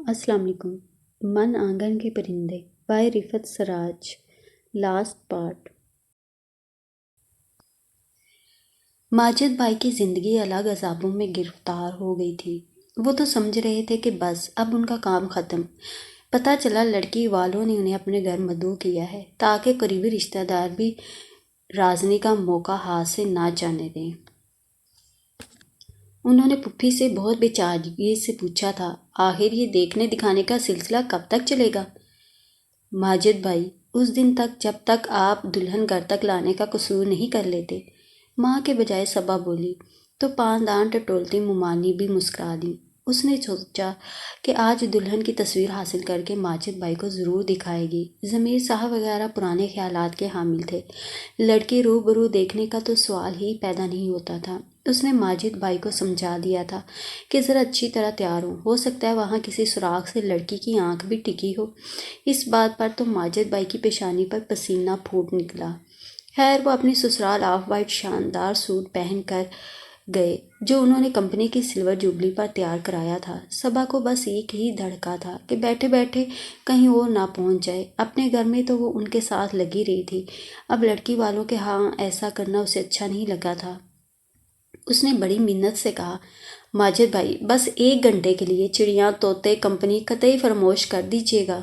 السلام علیکم۔ من آنگن کے پرندے بائے رفت سراج، لاسٹ پارٹ۔ ماجد بھائی کی زندگی الگ عذابوں میں گرفتار ہو گئی تھی۔ وہ تو سمجھ رہے تھے کہ بس اب ان کا کام ختم۔ پتہ چلا لڑکی والوں نے انہیں اپنے گھر مدعو کیا ہے تاکہ قریبی رشتہ دار بھی رازنے کا موقع ہاتھ سے نہ جانے دیں۔ انہوں نے پھپھی سے بہت بے چارگی سے پوچھا تھا، آخر یہ دیکھنے دکھانے کا سلسلہ کب تک چلے گا؟ ماجد بھائی، اس دن تک جب تک آپ دلہن گھر تک لانے کا قصور نہیں کر لیتے، ماں کے بجائے صبا بولی، تو پاندان ٹٹولتی مومانی بھی مسکرا دیں۔ اس نے سوچا کہ آج دلہن کی تصویر حاصل کر کے ماجد بھائی کو ضرور دکھائے گی۔ ضمیر صاحب وغیرہ پرانے خیالات کے حامل تھے، لڑکی روبرو دیکھنے کا تو سوال ہی پیدا نہیں ہوتا تھا۔ اس نے ماجد بھائی کو سمجھا دیا تھا کہ ذرا اچھی طرح تیار ہو سکتا ہے وہاں کسی سراغ سے لڑکی کی آنکھ بھی ٹکی ہو۔ اس بات پر تو ماجد بھائی کی پیشانی پر پسینہ پھوٹ نکلا۔ خیر، وہ اپنی سسرال آف وائٹ شاندار سوٹ پہن کر گئے جو انہوں نے کمپنی کی سلور جوبلی پر تیار کرایا تھا۔ صبا کو بس ایک ہی دھڑکا تھا کہ بیٹھے بیٹھے کہیں اور نہ پہنچ جائے۔ اپنے گھر میں تو وہ ان کے ساتھ لگی رہی تھی، اب لڑکی والوں کے ہاں ایسا کرنا اسے اچھا نہیں لگا تھا۔ اس نے بڑی منت سے کہا، ماجد بھائی بس 1 گھنٹے کے لیے چڑیاں طوطے کمپنی قطعی فراموش کر دیجیے گا۔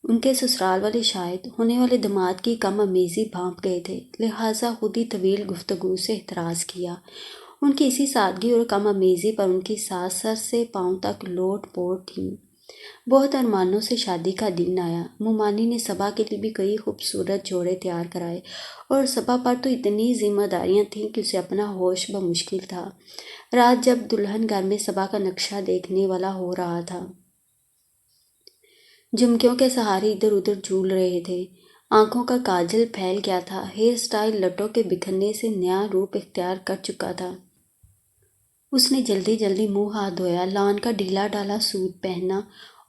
ان کے سسرال والے شاید ہونے والے داماد کی کم امیزی بھانپ گئے تھے، لہٰذا خود ہی طویل گفتگو سے اعتراض کیا۔ ان کی اسی سادگی اور کم امیزی پر ان کی ساس سر سے پاؤں تک لوٹ پوٹ تھیں۔ بہت ارمانوں سے شادی کا دن آیا۔ مومانی نے صبا کے لیے بھی کئی خوبصورت جوڑے تیار کرائے اور صبا پر تو اتنی ذمہ داریاں تھیں کہ اسے اپنا ہوش بمشکل تھا۔ رات جب دلہن گھر میں صبا کا نقشہ دیکھنے والا ہو رہا تھا، جھمکیوں کے سہارے ادھر ادھر جھول رہے تھے، آنکھوں کا کاجل پھیل گیا تھا، ہیئر سٹائل لٹوں کے بکھرنے سے نیا روپ اختیار کر چکا تھا۔ اس نے جلدی جلدی منہ ہاتھ دھویا، لان کا ڈھیلا ڈھالا سوٹ پہنا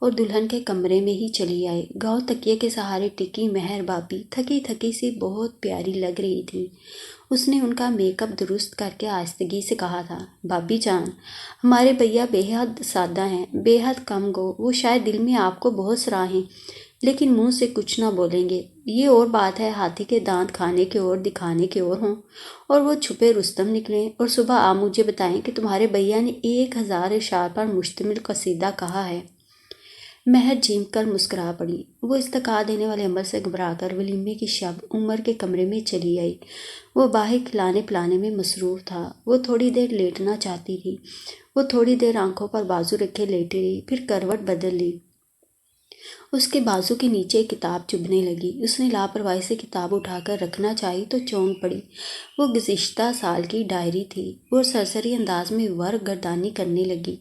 اور دلہن کے کمرے میں ہی چلی آئی۔ گاؤں تکیے کے سہارے ٹکی مہر بابی تھکی تھکی سی بہت پیاری لگ رہی تھی۔ اس نے ان کا میک اپ درست کر کے آہستگی سے کہا تھا، بابی جان، ہمارے بھیا بے حد سادہ ہیں، بے حد کم گو، وہ شاید دل میں آپ کو بہت سراہیں لیکن منہ سے کچھ نہ بولیں گے۔ یہ اور بات ہے ہاتھی کے دانت کھانے کے اور دکھانے کے اور ہوں، اور وہ چھپے رستم نکلیں اور صبح آپ مجھے بتائیں کہ تمہارے بھیا نے 1000 اشعار پر مشتمل قصیدہ کہا ہے۔ مہر جھینک کر مسکرا پڑی۔ وہ استقاع دینے والے عمل سے گھبرا کر ولیمے کی شب عمر کے کمرے میں چلی آئی۔ وہ باہر کھلانے پلانے میں مصروف تھا۔ وہ تھوڑی دیر لیٹنا چاہتی تھی۔ وہ تھوڑی دیر آنکھوں پر بازو رکھے لیٹی رہی، پھر کروٹ بدل لی۔ اس کے بازو کے نیچے ایک کتاب چبھنے لگی۔ اس نے لاپرواہی سے کتاب اٹھا کر رکھنا چاہی تو چونک پڑی۔ وہ گزشتہ سال کی ڈائری تھی اور سرسری انداز میں ورق گردانی کرنے لگی۔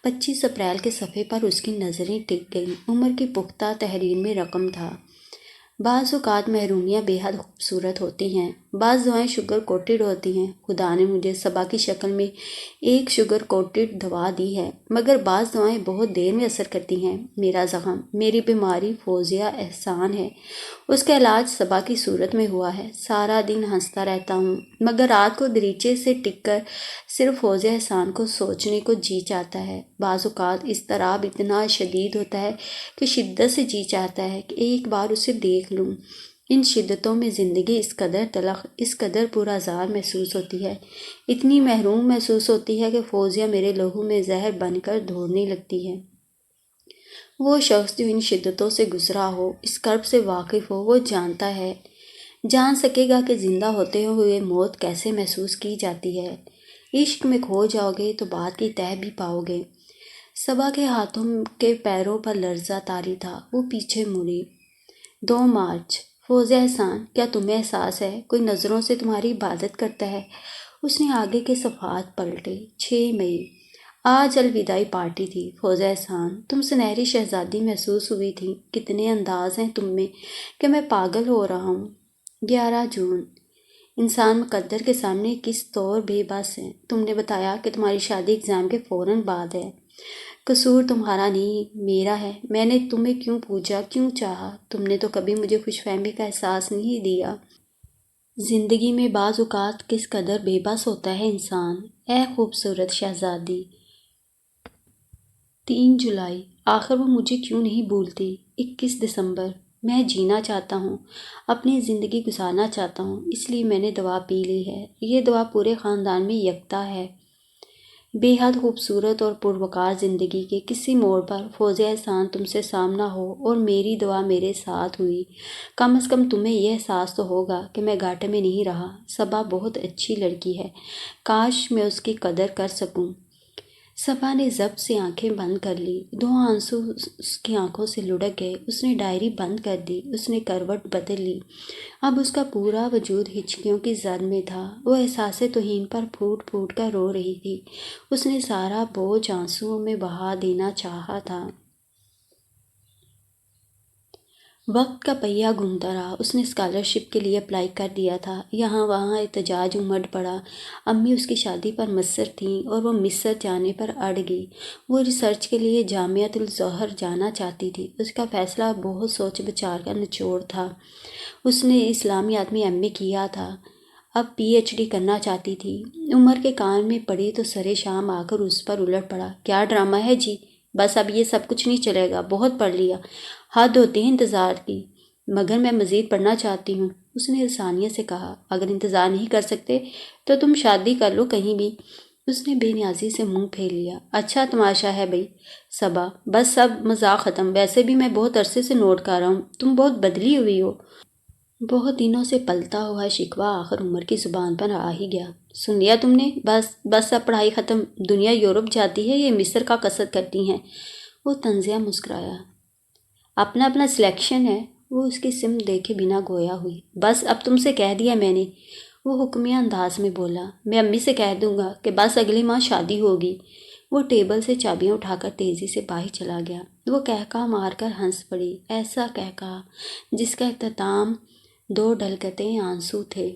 25 اپریل کے صفحے پر اس کی نظریں ٹک گئیں۔ عمر کی پختہ تحریر میں رقم تھا، بعض اوقات محرومیاں بے حد خوبصورت ہوتی ہیں، بعض دعائیں شوگر کوٹڈ ہوتی ہیں۔ خدا نے مجھے صبا کی شکل میں ایک شوگر کوٹڈ دوا دی ہے، مگر بعض دعائیں بہت دیر میں اثر کرتی ہیں۔ میرا زخم، میری بیماری فوزیہ احسان ہے، اس کا علاج صبا کی صورت میں ہوا ہے۔ سارا دن ہنستا رہتا ہوں، مگر رات کو دریچے سے ٹک کر صرف فوزیہ احسان کو سوچنے کو جی چاہتا ہے۔ بعض اوقات اضطراب اتنا شدید ہوتا ہے کہ شدت سے جی چاہتا ہے کہ ایک بار اسے دیکھ لوں۔ ان شدتوں میں زندگی اس قدر تلخ، اس قدر پرآزار محسوس ہوتی ہے، اتنی محروم محسوس ہوتی ہے کہ فوزیہ میرے لہو میں زہر بن کر دوڑنے لگتی ہے۔ وہ شخص جو ان شدتوں سے گزرا ہو، اس کرب سے واقف ہو، وہ جانتا ہے، جان سکے گا کہ زندہ ہوتے ہوئے موت کیسے محسوس کی جاتی ہے۔ عشق میں کھو جاؤ گے تو بات کی تہ بھی پاؤ گے۔ صبا کے ہاتھوں کے پیروں پر لرزہ طاری تھا۔ وہ پیچھے مڑی۔ 2 مارچ۔ فوزیہ احسان، کیا تمہیں احساس ہے کوئی نظروں سے تمہاری عبادت کرتا ہے؟ اس نے آگے کے صفحات پلٹے۔ 6 مئی۔ آج الوداعی پارٹی تھی۔ فوزیہ احسان، تم سنہری شہزادی محسوس ہوئی تھی، کتنے انداز ہیں تم میں کہ میں پاگل ہو رہا ہوں۔ 11 جون۔ انسان مقدر کے سامنے کس طور بے بس ہے۔ تم نے بتایا کہ تمہاری شادی ایگزام کے فوراً بعد ہے۔ قصور تمہارا نہیں، میرا ہے۔ میں نے تمہیں کیوں پوجا، کیوں چاہا؟ تم نے تو کبھی مجھے خوش فہمی کا احساس نہیں دیا۔ زندگی میں بعض اوقات کس قدر بے بس ہوتا ہے انسان۔ اے خوبصورت شہزادی! 3 جولائی، آخر وہ مجھے کیوں نہیں بھولتی؟ 21 دسمبر، میں جینا چاہتا ہوں، اپنی زندگی گزارنا چاہتا ہوں، اس لیے میں نے دوا پی لی ہے۔ یہ دوا پورے خاندان میں یکتا ہے۔ بے حد خوبصورت اور پروقار زندگی کے کسی موڑ پر فوز احسان تم سے سامنا ہو اور میری دعا میرے ساتھ ہوئی، کم از کم تمہیں یہ احساس تو ہوگا کہ میں گھاٹے میں نہیں رہا۔ صبا بہت اچھی لڑکی ہے، کاش میں اس کی قدر کر سکوں۔ صبا نے ضبط سے آنکھیں بند کر لی، 2 آنسو اس کی آنکھوں سے لڑک گئے۔ اس نے ڈائری بند کر دی، اس نے کروٹ بدل لی۔ اب اس کا پورا وجود ہچکیوں کی زد میں تھا۔ وہ احساس توہین پر پھوٹ پھوٹ کر رو رہی تھی۔ اس نے سارا بوجھ آنسوؤں میں بہا دینا چاہا تھا۔ وقت کا پہیہ گھومتا رہا۔ اس نے اسکالرشپ کے لیے اپلائی کر دیا تھا۔ یہاں وہاں احتجاج امڑ پڑا۔ امی اس کی شادی پر مصر تھیں اور وہ مصر جانے پر اڑ گئی۔ وہ ریسرچ کے لیے جامعۃ الازہر جانا چاہتی تھی۔ اس کا فیصلہ بہت سوچ بچار کا نچوڑ تھا۔ اس نے اسلامیات میں ایم اے کیا تھا، اب پی ایچ ڈی کرنا چاہتی تھی۔ عمر کے کان میں پڑی تو سرے شام آ کر اس پر الٹ پڑا۔ کیا ڈرامہ ہے جی؟ بس اب یہ سب کچھ نہیں چلے گا، بہت پڑھ لیا، حد ہوتی ہے انتظار کی۔ مگر میں مزید پڑھنا چاہتی ہوں، اس نے لسانیت سے کہا۔ اگر انتظار نہیں کر سکتے تو تم شادی کر لو کہیں بھی۔ اس نے بے نیازی سے منہ پھیر لیا۔ اچھا تماشا ہے بھئی صبا، بس سب مذاق ختم۔ ویسے بھی میں بہت عرصے سے نوٹ کر رہا ہوں، تم بہت بدلی ہوئی ہو۔ بہت دنوں سے پلتا ہوا شکوہ آخر عمر کی زبان پر آ ہی گیا۔ سن لیا تم نے؟ بس اب پڑھائی ختم، دنیا یورپ جاتی ہے، یہ مصر کا قصد کرتی ہیں۔ وہ طنزیہ مسکرایا۔ اپنا اپنا سلیکشن ہے۔ وہ اس کی سمت دیکھے بنا گویا ہوئی۔ بس اب تم سے کہہ دیا میں نے، وہ حکمیہ انداز میں بولا۔ میں امی سے کہہ دوں گا کہ بس اگلی ماہ شادی ہوگی۔ وہ ٹیبل سے چابیاں اٹھا کر تیزی سے باہر چلا گیا۔ وہ کہکہا مار کر ہنس پڑی، ایسا کہکہا جس کا اختتام 2 ڈھلکتے آنسو تھے۔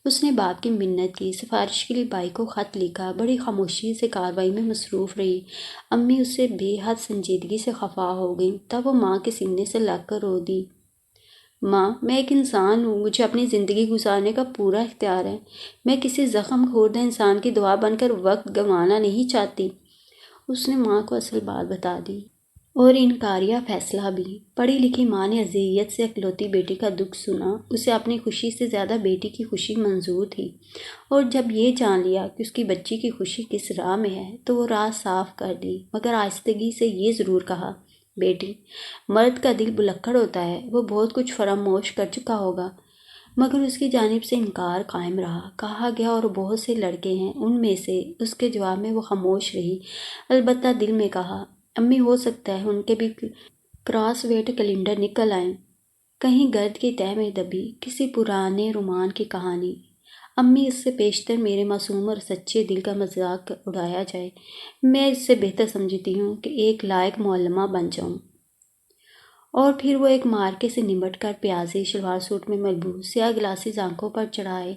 اس نے باپ کی منت کی، سفارش کے لیے بھائی کو خط لکھا، بڑی خاموشی سے کارروائی میں مصروف رہی۔ امی اس سے بے حد سنجیدگی سے خفا ہو گئیں، تب وہ ماں کے سینے سے لگ کر رو دی۔ ماں، میں ایک انسان ہوں، مجھے اپنی زندگی گزارنے کا پورا اختیار ہے۔ میں کسی زخم خوردہ انسان کی دعا بن کر وقت گنوانا نہیں چاہتی۔ اس نے ماں کو اصل بات بتا دی، اور انکاریہ فیصلہ بھی۔ پڑھی لکھی ماں نے اذیت سے اکلوتی بیٹی کا دکھ سنا۔ اسے اپنی خوشی سے زیادہ بیٹی کی خوشی منظور تھی، اور جب یہ جان لیا کہ اس کی بچی کی خوشی کس راہ میں ہے تو وہ راہ صاف کر دی، مگر آہستگی سے یہ ضرور کہا، بیٹی، مرد کا دل بلکڑ ہوتا ہے، وہ بہت کچھ فراموش کر چکا ہوگا۔ مگر اس کی جانب سے انکار قائم رہا۔ کہا گیا اور بہت سے لڑکے ہیں، ان میں سے۔ اس کے جواب میں وہ خاموش رہی، البتہ دل میں کہا، امی ہو سکتا ہے ان کے بھی کراس ویٹ کیلنڈر نکل آئیں، کہیں گرد کی تہہ میں دبی کسی پرانے رومان کی کہانی۔ امی، اس سے پیشتر میرے معصوم اور سچے دل کا مذاق اڑایا جائے، میں اس سے بہتر سمجھتی ہوں کہ ایک لائق معلمہ بن جاؤں۔ اور پھر وہ ایک مارکے سے نمٹ کر پیازی شلوار سوٹ میں ملبوس، سیاہ گلاسز آنکھوں پر چڑھائے،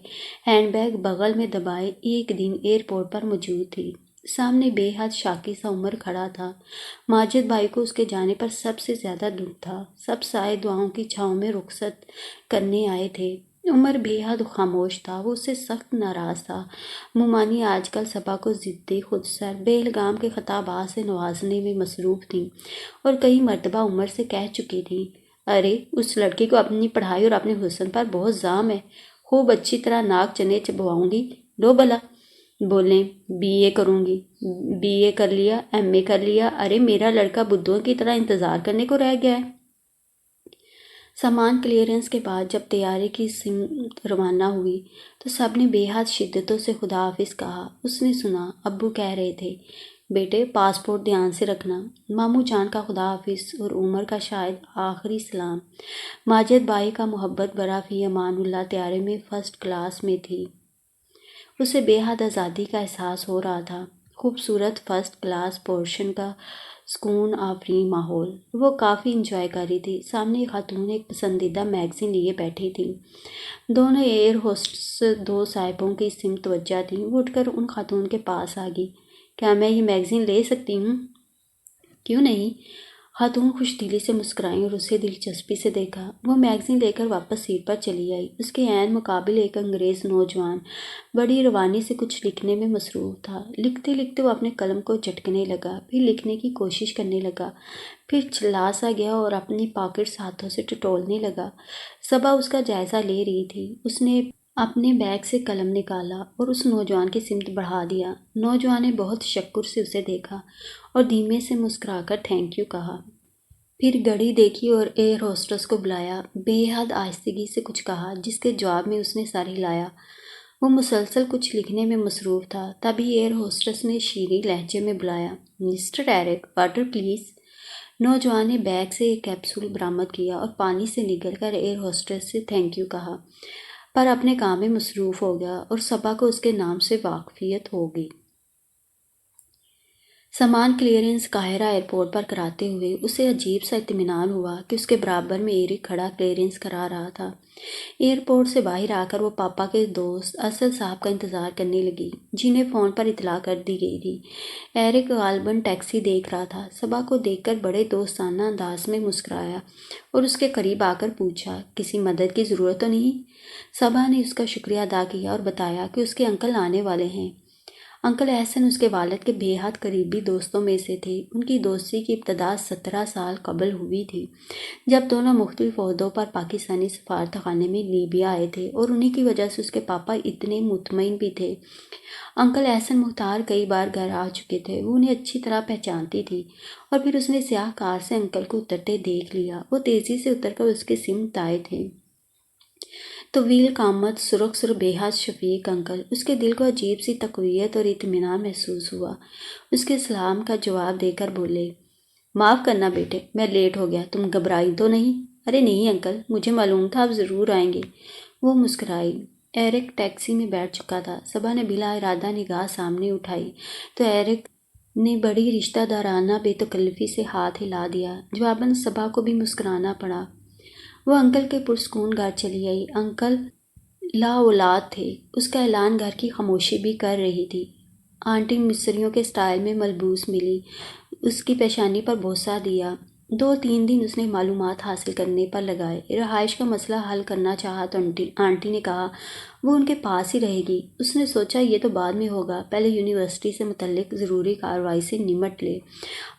ہینڈ بیگ بغل میں دبائے، ایک دن ایئرپورٹ پر موجود تھی۔ سامنے بے حد شاکی سا عمر کھڑا تھا۔ ماجد بھائی کو اس کے جانے پر سب سے زیادہ دکھ تھا۔ سب سائے دعاؤں کی چھاؤں میں رخصت کرنے آئے تھے۔ عمر بے حد خاموش تھا، وہ اس سے سخت ناراض تھا۔ مومانی آج کل صبا کو ضدی، خودسر، بے الگام کے خطابات سے نوازنے میں مصروف تھیں، اور کئی مرتبہ عمر سے کہہ چکی تھیں، ارے اس لڑکی کو اپنی پڑھائی اور اپنے حسن پر بہت زام ہے، خوب اچھی طرح ناک چنے چبواؤں گی، لو بلا بولیں بی اے کروں گی، بی اے کر لیا، ایم اے کر لیا، ارے میرا لڑکا بدھوں کی طرح انتظار کرنے کو رہ گیا ہے۔ سامان کلیئرنس کے بعد جب طیارے کی سمت روانہ ہوئی تو سب نے بے حد شدتوں سے خدا حافظ کہا۔ اس نے سنا، ابو کہہ رہے تھے، بیٹے پاسپورٹ دھیان سے رکھنا۔ ماموں جان کا خدا حافظ اور عمر کا شاید آخری سلام۔ ماجد بائی کا محبت برا فی امان اللہ طیارے میں فرسٹ کلاس میں تھی۔ اسے بے حد آزادی کا احساس ہو رہا تھا، خوبصورت فرسٹ کلاس پورشن کا سکون آفریں ماحول۔ وہ کافی انجوائے کر رہی تھی۔ سامنے ایک خاتون ایک پسندیدہ میگزین لیے بیٹھی تھیں۔ دونوں ایئر ہوسٹس 2 صاحبوں کی سمت توجہ تھیں۔ وہ اٹھ کر ان خاتون کے پاس آ گئی۔ کیا میں یہ میگزین لے سکتی ہوں؟ کیوں نہیں؟ خاتون خوش دلی سے مسکرائیں اور اسے دلچسپی سے دیکھا۔ وہ میگزین لے کر واپس سیٹ پر چلی آئی۔ اس کے عین مقابل ایک انگریز نوجوان بڑی روانی سے کچھ لکھنے میں مصروف تھا۔ لکھتے لکھتے وہ اپنے قلم کو جھٹکنے لگا، پھر لکھنے کی کوشش کرنے لگا، پھر چلا سا گیا اور اپنی پاکٹس ہاتھوں سے ٹٹولنے لگا۔ صبا اس کا جائزہ لے رہی تھی۔ اس نے اپنے بیگ سے قلم نکالا اور اس نوجوان کی سمت بڑھا دیا۔ نوجوان نے بہت تشکر سے اسے دیکھا اور دھیمے سے مسکرا کر تھینک یو کہا۔ پھر گھڑی دیکھی اور ایئر ہوسٹس کو بلایا۔ بے حد آہستگی سے کچھ کہا، جس کے جواب میں اس نے سر ہلایا۔ وہ مسلسل کچھ لکھنے میں مصروف تھا۔ تبھی ایئر ہوسٹس نے شیریں لہجے میں بلایا، مسٹر ایرک، واٹر پلیز۔ نوجوان نے بیگ سے ایک کیپسول برآمد کیا اور پانی سے نگل کر ایئر ہوسٹس سے تھینک یو کہا، پر اپنے کام میں مصروف ہو گیا اور صبا کو اس کے نام سے واقفیت ہو گئی۔ سامان کلیئرنس قاہرہ ایئرپورٹ پر کراتے ہوئے اسے عجیب سا اطمینان ہوا کہ اس کے برابر میں ایرک کھڑا کلیئرنس کرا رہا تھا۔ ایئرپورٹ سے باہر آ کر وہ پاپا کے دوست اسد صاحب کا انتظار کرنے لگی، جنہیں فون پر اطلاع کر دی گئی تھی۔ ایرک غالباً ٹیکسی دیکھ رہا تھا۔ صبا کو دیکھ کر بڑے دوستانہ انداز میں مسکرایا اور اس کے قریب آ کر پوچھا، کسی مدد کی ضرورت تو نہیں؟ صبا نے اس کا شکریہ ادا کیا اور بتایا کہ اس کے انکل آنے والے ہیں۔ انکل احسن اس کے والد کے بے حد قریبی دوستوں میں سے تھے۔ ان کی دوستی کی ابتدا 17 سال قبل ہوئی تھی، جب دونوں مختلف عہدوں پر پاکستانی سفارت خانے میں لیبیا آئے تھے، اور انہی کی وجہ سے اس کے پاپا اتنے مطمئن بھی تھے۔ انکل احسن مختار کئی بار گھر آ چکے تھے، وہ انہیں اچھی طرح پہچانتی تھی، اور پھر اس نے سیاہ کار سے انکل کو اترتے دیکھ لیا۔ وہ تیزی سے اتر کر اس کے سمت آئے تھے۔ طویل قامت، سرخ سر، بے حد شفیق انکل۔ اس کے دل کو عجیب سی تقویت اور اطمینان محسوس ہوا۔ اس کے سلام کا جواب دے کر بولے، معاف کرنا بیٹے، میں لیٹ ہو گیا، تم گھبرائی تو نہیں؟ ارے نہیں انکل، مجھے معلوم تھا آپ ضرور آئیں گے۔ وہ مسکرائی۔ ایرک ٹیکسی میں بیٹھ چکا تھا۔ صبا نے بلا ارادہ نگاہ سامنے اٹھائی تو ایرک نے بڑی رشتہ دارانہ بے تکلفی سے ہاتھ ہلا دیا۔ جواباً صبا کو بھی مسکرانا پڑا۔ وہ انکل کے پرسکون گھر چلی آئی۔ انکل لا اولاد تھے۔ اس کا اعلان گھر کی خاموشی بھی کر رہی تھی۔ آنٹی مصریوں کے سٹائل میں ملبوس ملی، اس کی پیشانی پر بوسہ دیا۔ 2-3 دن اس نے معلومات حاصل کرنے پر لگائے۔ رہائش کا مسئلہ حل کرنا چاہا تو آنٹی نے کہا وہ ان کے پاس ہی رہے گی۔ اس نے سوچا یہ تو بعد میں ہوگا، پہلے یونیورسٹی سے متعلق ضروری کارروائی سے نمٹ لے۔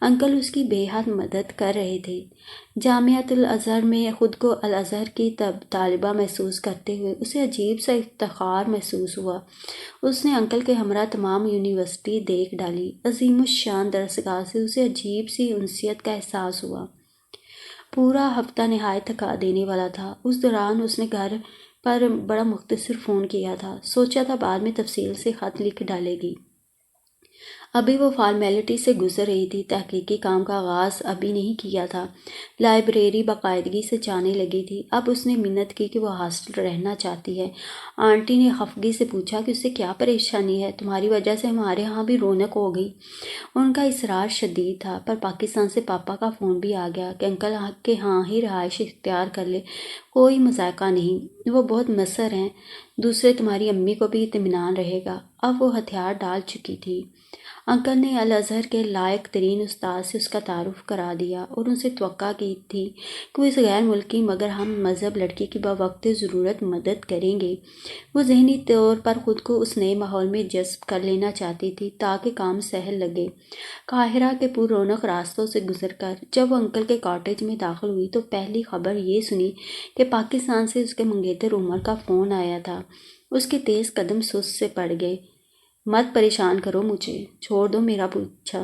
انکل اس کی بے حد مدد کر رہے تھے۔ جامعۃ الازہر میں خود کو الازہر کی طالبہ محسوس کرتے ہوئے اسے عجیب سا افتخار محسوس ہوا۔ اس نے انکل کے ہمراہ تمام یونیورسٹی دیکھ ڈالی۔ عظیم الشان درسگاہ سے اسے عجیب سی انسیت کا احساس ہوا۔ پورا ہفتہ نہایت تھکا دینے والا تھا۔ اس دوران اس نے گھر پر بڑا مختصر فون کیا تھا، سوچا تھا بعد میں تفصیل سے خط لکھ ڈالے گی۔ ابھی وہ فارمیلٹی سے گزر رہی تھی، تحقیقی کام کا آغاز ابھی نہیں کیا تھا۔ لائبریری باقاعدگی سے جانے لگی تھی۔ اب اس نے منت کی کہ وہ ہاسٹل رہنا چاہتی ہے۔ آنٹی نے خفگی سے پوچھا کہ اسے کیا پریشانی ہے؟ تمہاری وجہ سے ہمارے ہاں بھی رونق ہو گئی۔ ان کا اصرار شدید تھا، پر پاکستان سے پاپا کا فون بھی آ گیا کہ انکل کے ہاں ہی رہائش اختیار کر لے، کوئی مضائقہ نہیں، وہ بہت مصر ہیں۔ دوسرے تمہاری امی کو بھی اطمینان رہے گا۔ اب وہ ہتھیار ڈال چکی تھی۔ انکل نے الازہر کے لائق ترین استاد سے اس کا تعارف کرا دیا اور ان سے توقع کی تھی کہ وہ اس غیر ملکی مگر ہم مذہب لڑکی کی بوقت ضرورت مدد کریں گے۔ وہ ذہنی طور پر خود کو اس نئے ماحول میں جذب کر لینا چاہتی تھی تاکہ کام سہل لگے۔ قاہرہ کے پر رونق راستوں سے گزر کر جب وہ انکل کے کاٹیج میں داخل ہوئی تو پہلی خبر یہ سنی کہ پاکستان سے اس کے منگیتر عمر کا فون آیا تھا۔ اس کے تیز قدم سست سے پڑ گئے۔ مت پریشان کرو مجھے، چھوڑ دو میرا پیچھا۔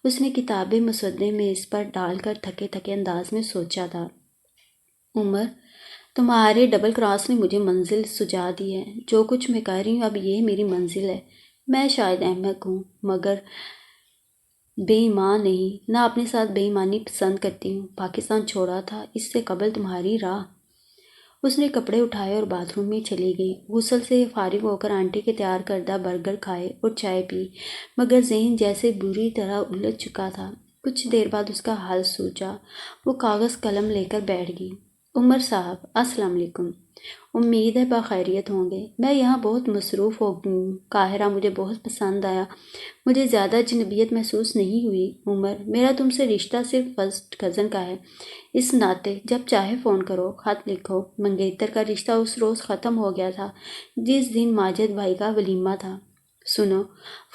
اس نے کتابیں مسودے میز پر ڈال کر تھکے تھکے انداز میں سوچا تھا، عمر، تمہارے ڈبل کراس نے مجھے منزل سجا دی ہے۔ جو کچھ میں کر رہی ہوں اب یہ میری منزل ہے۔ میں شاید احمق ہوں مگر بے ایمان نہیں، نہ اپنے ساتھ بے ایمانی پسند کرتی ہوں۔ پاکستان چھوڑا تھا اس سے قبل تمہاری راہ۔ اس نے کپڑے اٹھائے اور باتھ روم میں چلی گئی۔ غسل سے فارغ ہو کر آنٹی کے تیار کردہ برگر کھائے اور چائے پی، مگر ذہن جیسے بری طرح الجھ چکا تھا۔ کچھ دیر بعد اس کا حل سوچا۔ وہ کاغذ قلم لے کر بیٹھ گئی۔ عمر صاحب، السلام علیکم۔ امید ہے بخیریت ہوں گے۔ میں یہاں بہت مصروف ہو گئی ہوں۔ قاہرہ مجھے بہت پسند آیا، مجھے زیادہ اجنبیت محسوس نہیں ہوئی۔ عمر، میرا تم سے رشتہ صرف فرسٹ کزن کا ہے، اس ناطے جب چاہے فون کرو، خط لکھو۔ منگیتر کا رشتہ اس روز ختم ہو گیا تھا جس دن ماجد بھائی کا ولیمہ تھا۔ سنو،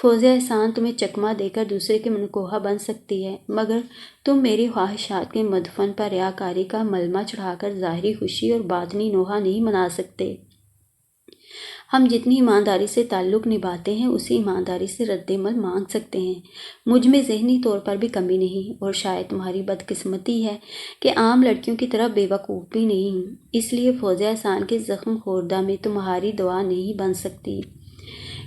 فوزیہ احسان تمہیں چکمہ دے کر دوسرے کی منکوہا بن سکتی ہے، مگر تم میری خواہشات کے مدفن پر ریاکاری کا ملمہ چڑھا کر ظاہری خوشی اور باطنی نوحہ نہیں منا سکتے۔ ہم جتنی ایمانداری سے تعلق نبھاتے ہیں اسی ایمانداری سے رد عمل مانگ سکتے ہیں۔ مجھ میں ذہنی طور پر بھی کمی نہیں، اور شاید تمہاری بدقسمتی ہے کہ عام لڑکیوں کی طرح بے وقوف بھی نہیں ہوں، اس لیے فوزیہ احسان کے زخم خوردہ میں تمہاری دوا نہیں بن سکتی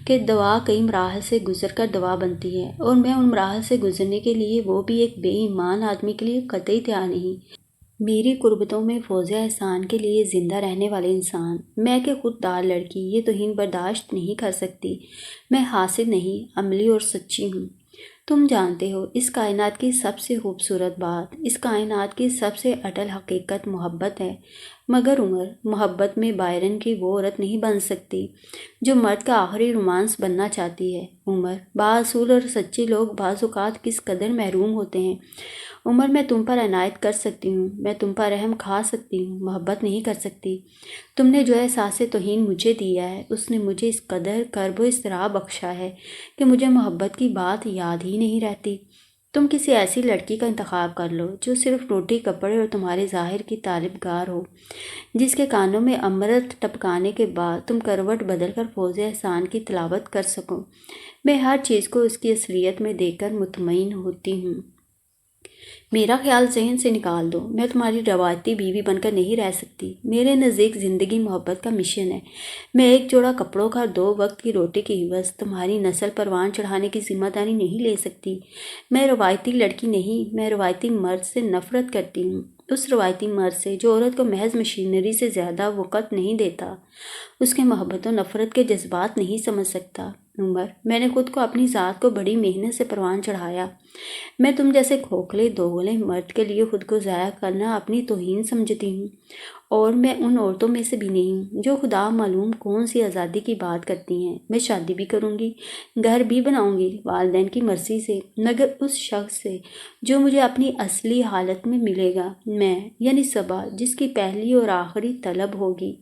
کہ دوا کئی مراحل سے گزر کر دوا بنتی ہے، اور میں ان مراحل سے گزرنے کے لیے، وہ بھی ایک بے ایمان آدمی کے لیے، قطعی تیار نہیں۔ میری قربتوں میں فوزیہ احسان کے لیے زندہ رہنے والے انسان، میں کہ خود دار لڑکی یہ توہین برداشت نہیں کر سکتی۔ میں حاسد نہیں، عملی اور سچی ہوں۔ تم جانتے ہو، اس کائنات کی سب سے خوبصورت بات، اس کائنات کی سب سے اٹل حقیقت محبت ہے، مگر عمر، محبت میں بائرن کی وہ عورت نہیں بن سکتی جو مرد کا آخری رومانس بننا چاہتی ہے۔ عمر، بااصول اور سچے لوگ بعض اوقات کس قدر محروم ہوتے ہیں۔ عمر، میں تم پر عنایت کر سکتی ہوں، میں تم پر رحم کھا سکتی ہوں، محبت نہیں کر سکتی۔ تم نے جو احساس توہین مجھے دیا ہے، اس نے مجھے اس قدر کرب و اضطراب بخشا ہے کہ مجھے محبت کی بات یاد ہی نہیں رہتی۔ تم کسی ایسی لڑکی کا انتخاب کر لو جو صرف روٹی کپڑے اور تمہارے ظاہر کی طالب گار ہو، جس کے کانوں میں امرت ٹپکانے کے بعد تم کروٹ بدل کر فوزیہ احسان کی تلاوت کر سکو۔ میں ہر چیز کو اس کی اصلیت میں دیکھ کر مطمئن ہوتی ہوں۔ میرا خیال ذہن سے نکال دو، میں تمہاری روایتی بیوی بن کر نہیں رہ سکتی۔ میرے نزدیک زندگی محبت کا مشن ہے۔ میں ایک جوڑا کپڑوں کا 2 وقت کی روٹی کی عوض تمہاری نسل پروان چڑھانے کی ذمہ داری نہیں لے سکتی۔ میں روایتی لڑکی نہیں، میں روایتی مرد سے نفرت کرتی ہوں، اس روایتی مرد سے جو عورت کو محض مشینری سے زیادہ وقت نہیں دیتا، اس کے محبت و نفرت کے جذبات نہیں سمجھ سکتا۔ عمر، میں نے خود کو، اپنی ذات کو بڑی محنت سے پروان چڑھایا۔ میں تم جیسے کھوکھلے دوغلے مرد کے لیے خود کو ضائع کرنا اپنی توہین سمجھتی ہوں، اور میں ان عورتوں میں سے بھی نہیں ہوں جو خدا معلوم کون سی آزادی کی بات کرتی ہیں۔ میں شادی بھی کروں گی، گھر بھی بناؤں گی، والدین کی مرضی سے، مگر اس شخص سے جو مجھے اپنی اصلی حالت میں ملے گا، میں یعنی صبا، جس کی پہلی اور آخری طلب ہوگی۔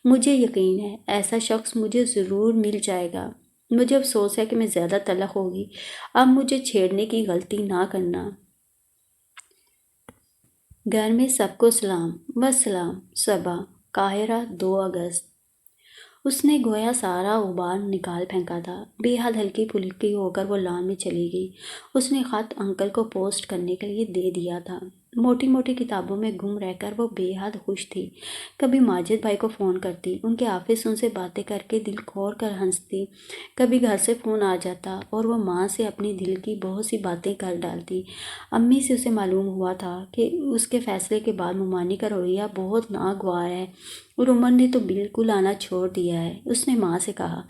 مجھے یقین ہے ایسا شخص مجھے ضرور مل جائے گا۔ مجھے افسوس ہے کہ میں زیادہ تلخ ہوگی، اب مجھے چھیڑنے کی غلطی نہ کرنا۔ گھر میں سب کو سلام۔ وسلام، صبا۔ قاہرہ، 2 اگست۔ اس نے گویا سارا غبار نکال پھینکا تھا۔ بے حد ہلکی پھلکی ہو کر وہ لان میں چلی گئی۔ اس نے خط انکل کو پوسٹ کرنے کے لیے دے دیا تھا۔ موٹی موٹی کتابوں میں گم رہ کر وہ بے حد خوش تھی۔ کبھی ماجد بھائی کو فون کرتی، ان کے آفس ان سے باتیں کر کے دل کھول کر ہنستی، کبھی گھر سے فون آ جاتا اور وہ ماں سے اپنی دل کی بہت سی باتیں کر ڈالتی۔ امی سے اسے معلوم ہوا تھا کہ اس کے فیصلے کے بعد ممانی کا رویہ بہت ناگوار ہے، اور عمر نے تو بالکل آنا چھوڑ دیا ہے۔ اس نے ماں سے کہا،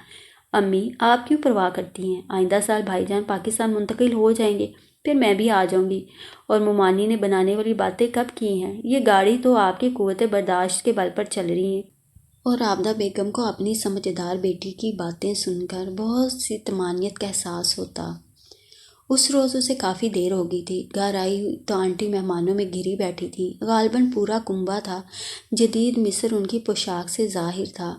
امی آپ کیوں پرواہ کرتی ہیں؟ آئندہ سال بھائی جان پاکستان منتقل ہو جائیں گے، پھر میں بھی آ جاؤں گی، اور ممانی نے بنانے والی باتیں کب کی ہیں؟ یہ گاڑی تو آپ کی قوت برداشت کے بل پر چل رہی ہیں۔ اور عابدہ بیگم کو اپنی سمجھدار بیٹی کی باتیں سن کر بہت سی طمانینت کا احساس ہوتا۔ اس روز اسے کافی دیر ہو گئی تھی۔ گھر آئی تو آنٹی مہمانوں میں گھری بیٹھی تھی، غالباً پورا کنبہ تھا۔ جدید مصر ان کی پوشاک سے ظاہر تھا۔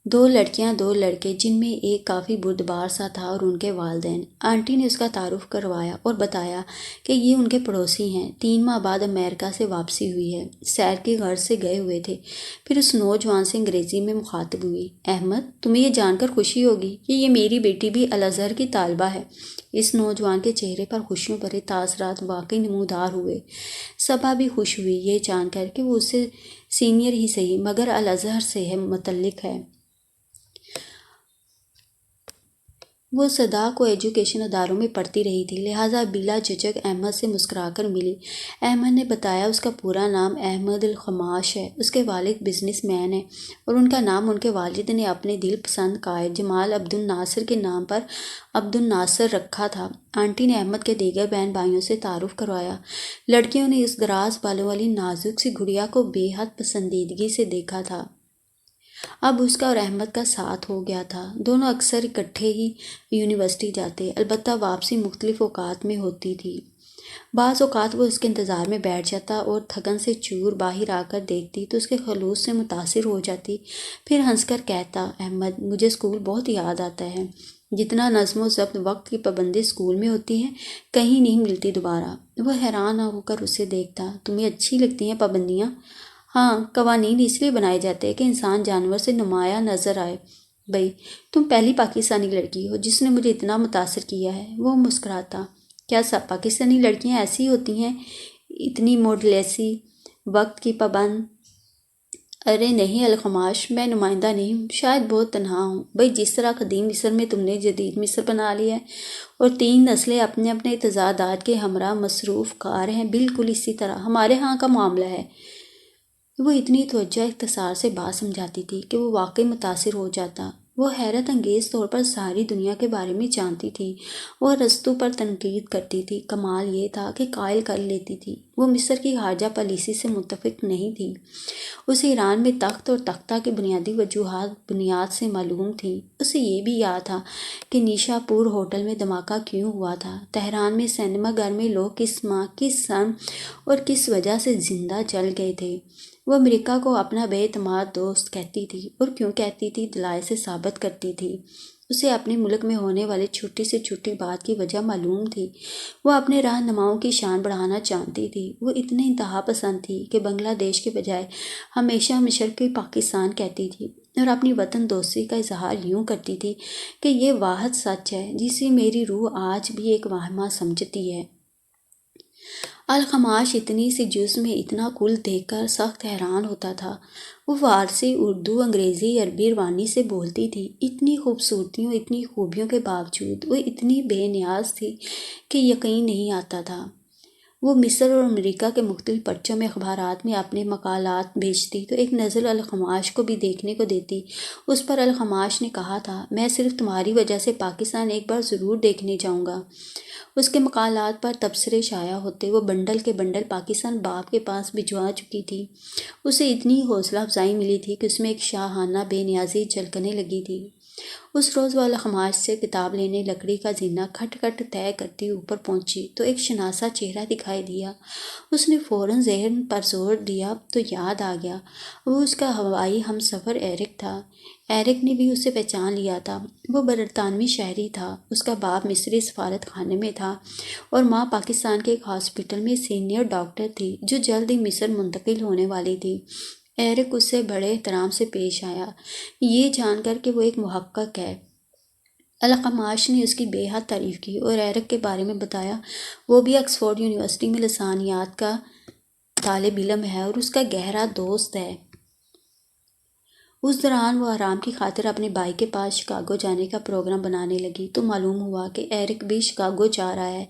2 لڑکیاں 2 لڑکے، جن میں ایک کافی بردبار سا تھا، اور ان کے والدین۔ آنٹی نے اس کا تعارف کروایا اور بتایا کہ یہ ان کے پڑوسی ہیں، 3 ماہ بعد امریکہ سے واپسی ہوئی ہے، سیر کی غرض سے گئے ہوئے تھے۔ پھر اس نوجوان سے انگریزی میں مخاطب ہوئی، احمد، تمہیں یہ جان کر خوشی ہوگی کہ یہ میری بیٹی بھی الازہر کی طالبہ ہے۔ اس نوجوان کے چہرے پر خوشیوں بھرے تاثرات واقعی نمودار ہوئے۔ صبا بھی خوش ہوئی یہ جان کر کہ وہ اس سے سینئر ہی صحیح مگر الازہر سے متعلق ہے۔ وہ صدا کو ایجوکیشن اداروں میں پڑھتی رہی تھی، لہٰذا بلا جھجک احمد سے مسکرا کر ملی۔ احمد نے بتایا اس کا پورا نام احمد الخماش ہے، اس کے والد بزنس مین ہیں اور ان کا نام ان کے والد نے اپنے دل پسند قائد جمال عبد الناصر کے نام پر عبد الناصر رکھا تھا۔ آنٹی نے احمد کے دیگر بہن بھائیوں سے تعارف کروایا۔ لڑکیوں نے اس دراز بالوں والی نازک سی گڑیا کو بے حد پسندیدگی سے دیکھا تھا۔ اب اس کا اور احمد کا ساتھ ہو گیا تھا، دونوں اکثر اکٹھے ہی یونیورسٹی جاتے، البتہ واپسی مختلف اوقات میں ہوتی تھی۔ بعض اوقات وہ اس کے انتظار میں بیٹھ جاتا اور تھکن سے چور باہر آ کر دیکھتی تو اس کے خلوص سے متاثر ہو جاتی، پھر ہنس کر کہتا، احمد مجھے اسکول بہت یاد آتا ہے، جتنا نظم و ضبط وقت کی پابندی اسکول میں ہوتی ہے کہیں نہیں ملتی دوبارہ۔ وہ حیران ہو کر اسے دیکھتا، تمہیں اچھی لگتی ہیں پابندیاں؟ ہاں، قوانین اس لیے بنائے جاتے ہیں کہ انسان جانور سے نمایاں نظر آئے۔ بھئی تم پہلی پاکستانی لڑکی ہو جس نے مجھے اتنا متاثر کیا ہے۔ وہ مسکراتا، کیا سب پاکستانی لڑکیاں ایسی ہوتی ہیں، اتنی موڈلیسی، وقت کی پابند؟ ارے نہیں الخماش، میں نمائندہ نہیں ہوں، شاید بہت تنہا ہوں۔ بھئی جس طرح قدیم مصر میں تم نے جدید مصر بنا لیا ہے اور 3 نسلیں اپنے اپنے تضادات کے ہمراہ مصروف کار ہیں، بالکل اسی طرح ہمارے ہاں کا معاملہ ہے۔ وہ اتنی توجہ اختصار سے بات سمجھاتی تھی کہ وہ واقعی متاثر ہو جاتا۔ وہ حیرت انگیز طور پر ساری دنیا کے بارے میں جانتی تھی اور ارسطو پر تنقید کرتی تھی۔ کمال یہ تھا کہ قائل کر لیتی تھی۔ وہ مصر کی خارجہ پالیسی سے متفق نہیں تھی۔ اسے ایران میں تخت اور تختہ کی بنیادی وجوہات بنیاد سے معلوم تھیں۔ اسے یہ بھی یاد تھا کہ نیشا پور ہوٹل میں دھماکہ کیوں ہوا تھا، تہران میں سینما گھر میں لوگ کس ماہ، کس سن اور کس وجہ سے زندہ جل گئے تھے۔ وہ امریکہ کو اپنا بے اعتماد دوست کہتی تھی اور کیوں کہتی تھی دلائل سے ثابت کرتی تھی۔ اسے اپنے ملک میں ہونے والے چھوٹی سے چھوٹی بات کی وجہ معلوم تھی۔ وہ اپنے رہنماؤں کی شان بڑھانا جانتی تھی۔ وہ اتنی انتہا پسند تھی کہ بنگلہ دیش کے بجائے ہمیشہ مشرقی پاکستان کہتی تھی اور اپنی وطن دوستی کا اظہار یوں کرتی تھی کہ یہ واحد سچ ہے جسے میری روح آج بھی ایک واہمہ سمجھتی ہے۔ الخماش اتنی سی جسم میں اتنا کل دیکھ کر سخت حیران ہوتا تھا۔ وہ فارسی، اردو، انگریزی، عربی روانی سے بولتی تھی۔ اتنی خوبصورتیوں، اتنی خوبیوں کے باوجود وہ اتنی بے نیاز تھی کہ یقین نہیں آتا تھا۔ وہ مصر اور امریکہ کے مختلف پرچوں میں اخبارات میں اپنے مقالات بھیجتی تو ایک نظر الخماش کو بھی دیکھنے کو دیتی۔ اس پر الخماش نے کہا تھا، میں صرف تمہاری وجہ سے پاکستان ایک بار ضرور دیکھنے جاؤں گا۔ اس کے مقالات پر تبصرے شائع ہوتے، وہ بنڈل کے بنڈل پاکستان باپ کے پاس بھجوا چکی تھی۔ اسے اتنی حوصلہ افزائی ملی تھی کہ اس میں ایک شاہانہ بے نیازی جھلکنے لگی تھی۔ اس روز وہ الخماش سے کتاب لینے لکڑی کا زینہ کھٹ کھٹ طے کرتی اوپر پہنچی تو ایک شناسا چہرہ دکھائی دیا۔ اس نے فوراً ذہن پر زور دیا تو یاد آ گیا، وہ اس کا ہوائی ہم سفر ایرک تھا۔ ایرک نے بھی اسے پہچان لیا تھا۔ وہ برطانوی شہری تھا، اس کا باپ مصری سفارت خانے میں تھا اور ماں پاکستان کے ایک ہاسپٹل میں سینئر ڈاکٹر تھی جو جلد ہی مصر منتقل ہونے والی تھی۔ ایرک اس سے بڑے احترام سے پیش آیا، یہ جان کر کہ وہ ایک محقق ہے۔ الخماش نے اس کی بے حد تعریف کی اور ایرک کے بارے میں بتایا، وہ بھی آکسفورڈ یونیورسٹی میں لسانیات کا طالب علم ہے اور اس کا گہرا دوست ہے۔ اس دوران وہ آرام کی خاطر اپنے بھائی کے پاس شکاگو جانے کا پروگرام بنانے لگی تو معلوم ہوا کہ ایرک بھی شکاگو جا رہا ہے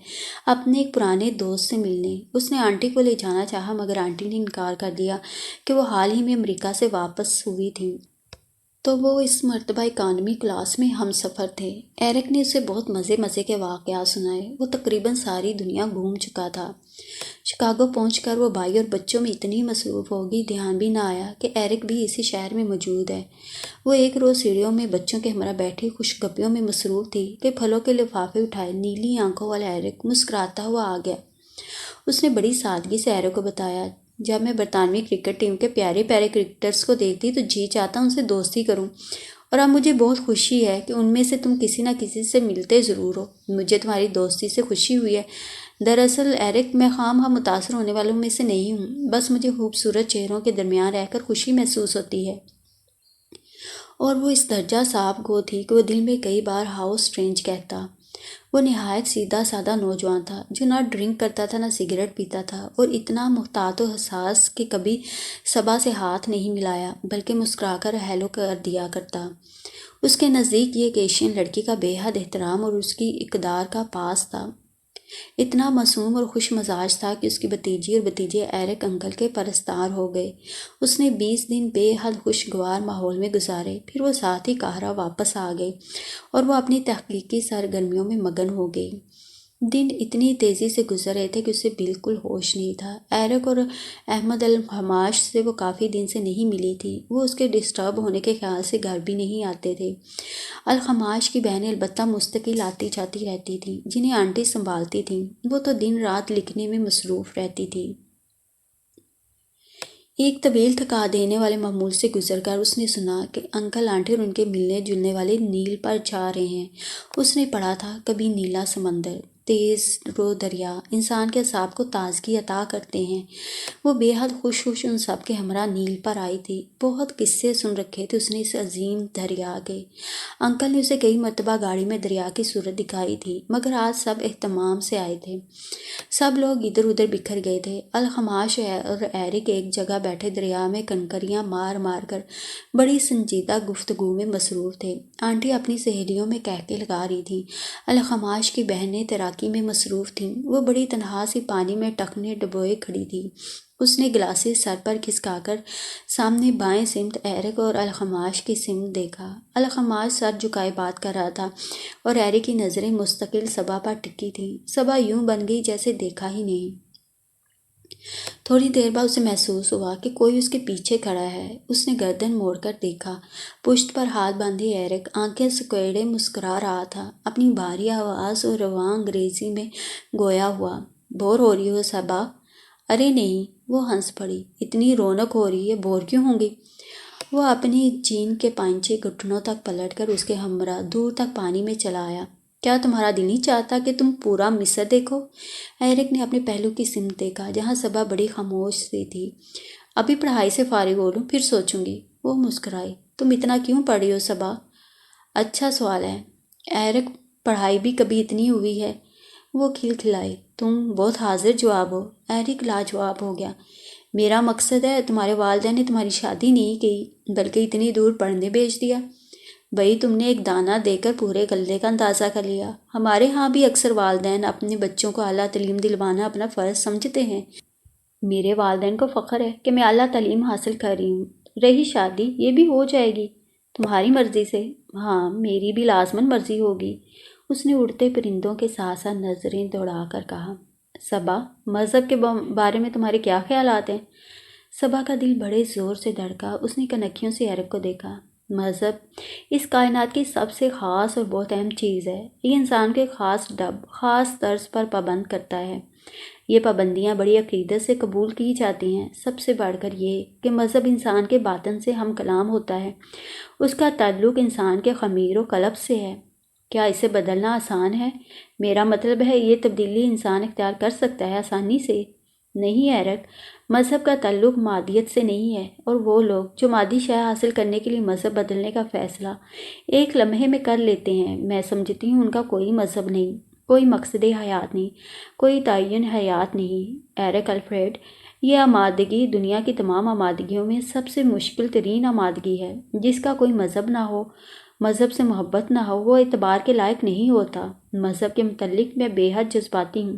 اپنے ایک پرانے دوست سے ملنے۔ اس نے آنٹی کو لے جانا چاہا مگر آنٹی نے انکار کر دیا کہ وہ حال ہی میں امریکہ سے واپس ہوئی تھیں تو وہ اس مرتبہ اکانومی کلاس میں ہم سفر تھے۔ ایرک نے اسے بہت مزے کے واقعات سنائے۔ وہ تقریباً ساری دنیا گھوم چکا تھا۔ شکاگو پہنچ کر وہ بھائی اور بچوں میں اتنی مصروف ہو گئی دھیان بھی نہ آیا کہ ایرک بھی اسی شہر میں موجود ہے۔ وہ ایک روز سیڑھیوں میں بچوں کے ہمراہ بیٹھی خوش گپیوں میں مصروف تھی کہ پھلوں کے لفافے اٹھائے نیلی آنکھوں والا ایرک مسکراتا ہوا آ گیا۔ اس نے بڑی سادگی سے ایرک کو بتایا، جب میں برطانوی کرکٹ ٹیم کے پیارے پیارے کرکٹرز کو دیکھتی تو جی چاہتا ان سے دوستی کروں، اور اب مجھے بہت خوشی ہے کہ ان میں سے تم کسی نہ کسی سے ملتے ضرور ہو۔ مجھے تمہاری دوستی سے خوشی ہوئی ہے۔ دراصل ایرک، میں خواہ متاثر ہونے والوں میں سے نہیں ہوں، بس مجھے خوبصورت چہروں کے درمیان رہ کر خوشی محسوس ہوتی ہے۔ اور وہ اس درجہ صاف گو تھی کہ وہ دل میں کئی بار ہاؤ اسٹرینج کہتا۔ وہ نہایت سیدھا سادہ نوجوان تھا جو نہ ڈرنک کرتا تھا نہ سگریٹ پیتا تھا، اور اتنا محتاط و حساس کہ کبھی صبا سے ہاتھ نہیں ملایا بلکہ مسکرا کر ہیلو کر دیا کرتا۔ اس کے نزدیک یہ ایک ایشین لڑکی کا بے حد احترام اور اس کی اقدار کا پاس تھا۔ اتنا معصوم اور خوش مزاج تھا کہ اس کی بھتیجی اور بھتیجے ایرک انکل کے پرستار ہو گئے۔ اس نے 20 دن بے حد خوشگوار ماحول میں گزارے، پھر وہ ساتھ ہی قاہرہ واپس آ گئی اور وہ اپنی تحقیقی سرگرمیوں میں مگن ہو گئی۔ دن اتنی تیزی سے گزر رہے تھے کہ اسے بالکل ہوش نہیں تھا۔ ایرک اور احمد الخماش سے وہ کافی دن سے نہیں ملی تھی۔ وہ اس کے ڈسٹرب ہونے کے خیال سے گھر بھی نہیں آتے تھے۔ الخماش کی بہنیں البتہ مستقل آتی جاتی رہتی تھیں، جنہیں آنٹی سنبھالتی تھیں۔ وہ تو دن رات لکھنے میں مصروف رہتی تھی۔ ایک طویل تھکا دینے والے معمول سے گزر کر اس نے سنا کہ انکل آنٹی اور ان کے ملنے جلنے والے نیل پر جا رہے ہیں۔ اس نے پڑھا تھا کبھی نیلا سمندر، تیز رو دریا انسان کے اعصاب کو تازگی عطا کرتے ہیں۔ وہ بے حد خوش ان سب کے ہمراہ نیل پر آئی تھی۔ بہت قصے سن رکھے تھے اس نے اس عظیم دریا کے۔ انکل نے اسے کئی مرتبہ گاڑی میں دریا کی صورت دکھائی تھی، مگر آج سب اہتمام سے آئے تھے۔ سب لوگ ادھر ادھر بکھر گئے تھے۔ الخماش اور ایرک ایک جگہ بیٹھے دریا میں کنکریاں مار مار کر بڑی سنجیدہ گفتگو میں مصروف تھے۔ آنٹی اپنی سہیلیوں میں کہکے لگا رہی تھیں۔ الخماش کی بہنیں تیراکی میں مصروف تھیں۔ وہ بڑی تنہا سی پانی میں ٹخنے ڈبوئے کھڑی تھی۔ اس نے گلاسز سر پر کھسکا کر سامنے بائیں سمت ایرک اور الخماش کی سمت دیکھا۔ الخماش سر جھکائے بات کر رہا تھا اور ایرک کی نظریں مستقل صبا پر ٹکی تھیں۔ صبا یوں بن گئی جیسے دیکھا ہی نہیں۔ تھوڑی دیر بعد اسے محسوس ہوا کہ کوئی اس کے پیچھے کھڑا ہے۔ اس نے گردن موڑ کر دیکھا۔ پشت پر ہاتھ باندھے ایرک آنکھیں سکیڑے مسکرا رہا تھا، اپنی بھاری آواز اور رواں انگریزی میں گویا ہوا۔ بور ہو رہی ہو صبا؟ ارے نہیں، وہ ہنس پڑی۔ اتنی رونق ہو رہی ہے، بور کیوں ہوں گی؟ وہ اپنی جین کے پائنچے گھٹنوں تک پلٹ کر اس کے ہمراہ دور تک پانی میں چلا آیا۔ کیا تمہارا دل نہیں چاہتا کہ تم پورا مصر دیکھو؟ ایرک نے اپنے پہلو کی سمت دیکھا جہاں صبا بڑی خاموش سی تھی۔ ابھی پڑھائی سے فارغ ہو لوں پھر سوچوں گی۔ وہ مسکرائی۔ تم اتنا کیوں پڑھ رہی ہو صبا؟ اچھا سوال ہے ایرک، پڑھائی بھی کبھی اتنی ہوئی ہے؟ وہ کھلکھلائی۔ تم بہت حاضر جواب ہو۔ ایرک لاجواب ہو گیا۔ میرا مقصد ہے تمہارے والدین نے تمہاری شادی نہیں کی بلکہ اتنی دور پڑھنے بھیج دیا۔ بھئی تم نے ایک دانہ دے کر پورے غلے کا اندازہ کر لیا۔ ہمارے ہاں بھی اکثر والدین اپنے بچوں کو اعلیٰ تعلیم دلوانا اپنا فرض سمجھتے ہیں۔ میرے والدین کو فخر ہے کہ میں اعلیٰ تعلیم حاصل کر رہی ہوں۔ رہی شادی، یہ بھی ہو جائے گی تمہاری مرضی سے۔ ہاں، میری بھی لازماً مرضی ہوگی۔ اس نے اڑتے پرندوں کے ساتھ ساتھ نظریں دوڑا کر کہا۔ صبا، مذہب کے بارے میں تمہارے کیا خیالات ہیں؟ صبا کا دل بڑے زور سے دھڑکا۔ اس نے کنکھیوں سے ایرک کو دیکھا۔ مذہب اس کائنات کی سب سے خاص اور بہت اہم چیز ہے۔ یہ انسان کو ایک خاص ڈب، خاص طرز پر پابند کرتا ہے۔ یہ پابندیاں بڑی عقیدت سے قبول کی جاتی ہیں، سب سے بڑھ کر یہ کہ مذہب انسان کے باطن سے ہم کلام ہوتا ہے۔ اس کا تعلق انسان کے خمیر و قلب سے ہے۔ کیا اسے بدلنا آسان ہے؟ میرا مطلب ہے یہ تبدیلی انسان اختیار کر سکتا ہے آسانی سے؟ نہیں ایرک، مذہب کا تعلق مادیت سے نہیں ہے، اور وہ لوگ جو مادی شے حاصل کرنے کے لیے مذہب بدلنے کا فیصلہ ایک لمحے میں کر لیتے ہیں، میں سمجھتی ہوں ان کا کوئی مذہب نہیں، کوئی مقصد حیات نہیں، کوئی تعین حیات نہیں۔ ایرک الفریڈ، یہ آمادگی دنیا کی تمام آمادگیوں میں سب سے مشکل ترین آمادگی ہے۔ جس کا کوئی مذہب نہ ہو، مذہب سے محبت نہ ہو، وہ اعتبار کے لائق نہیں ہوتا۔ مذہب کے متعلق میں بے حد جذباتی ہوں۔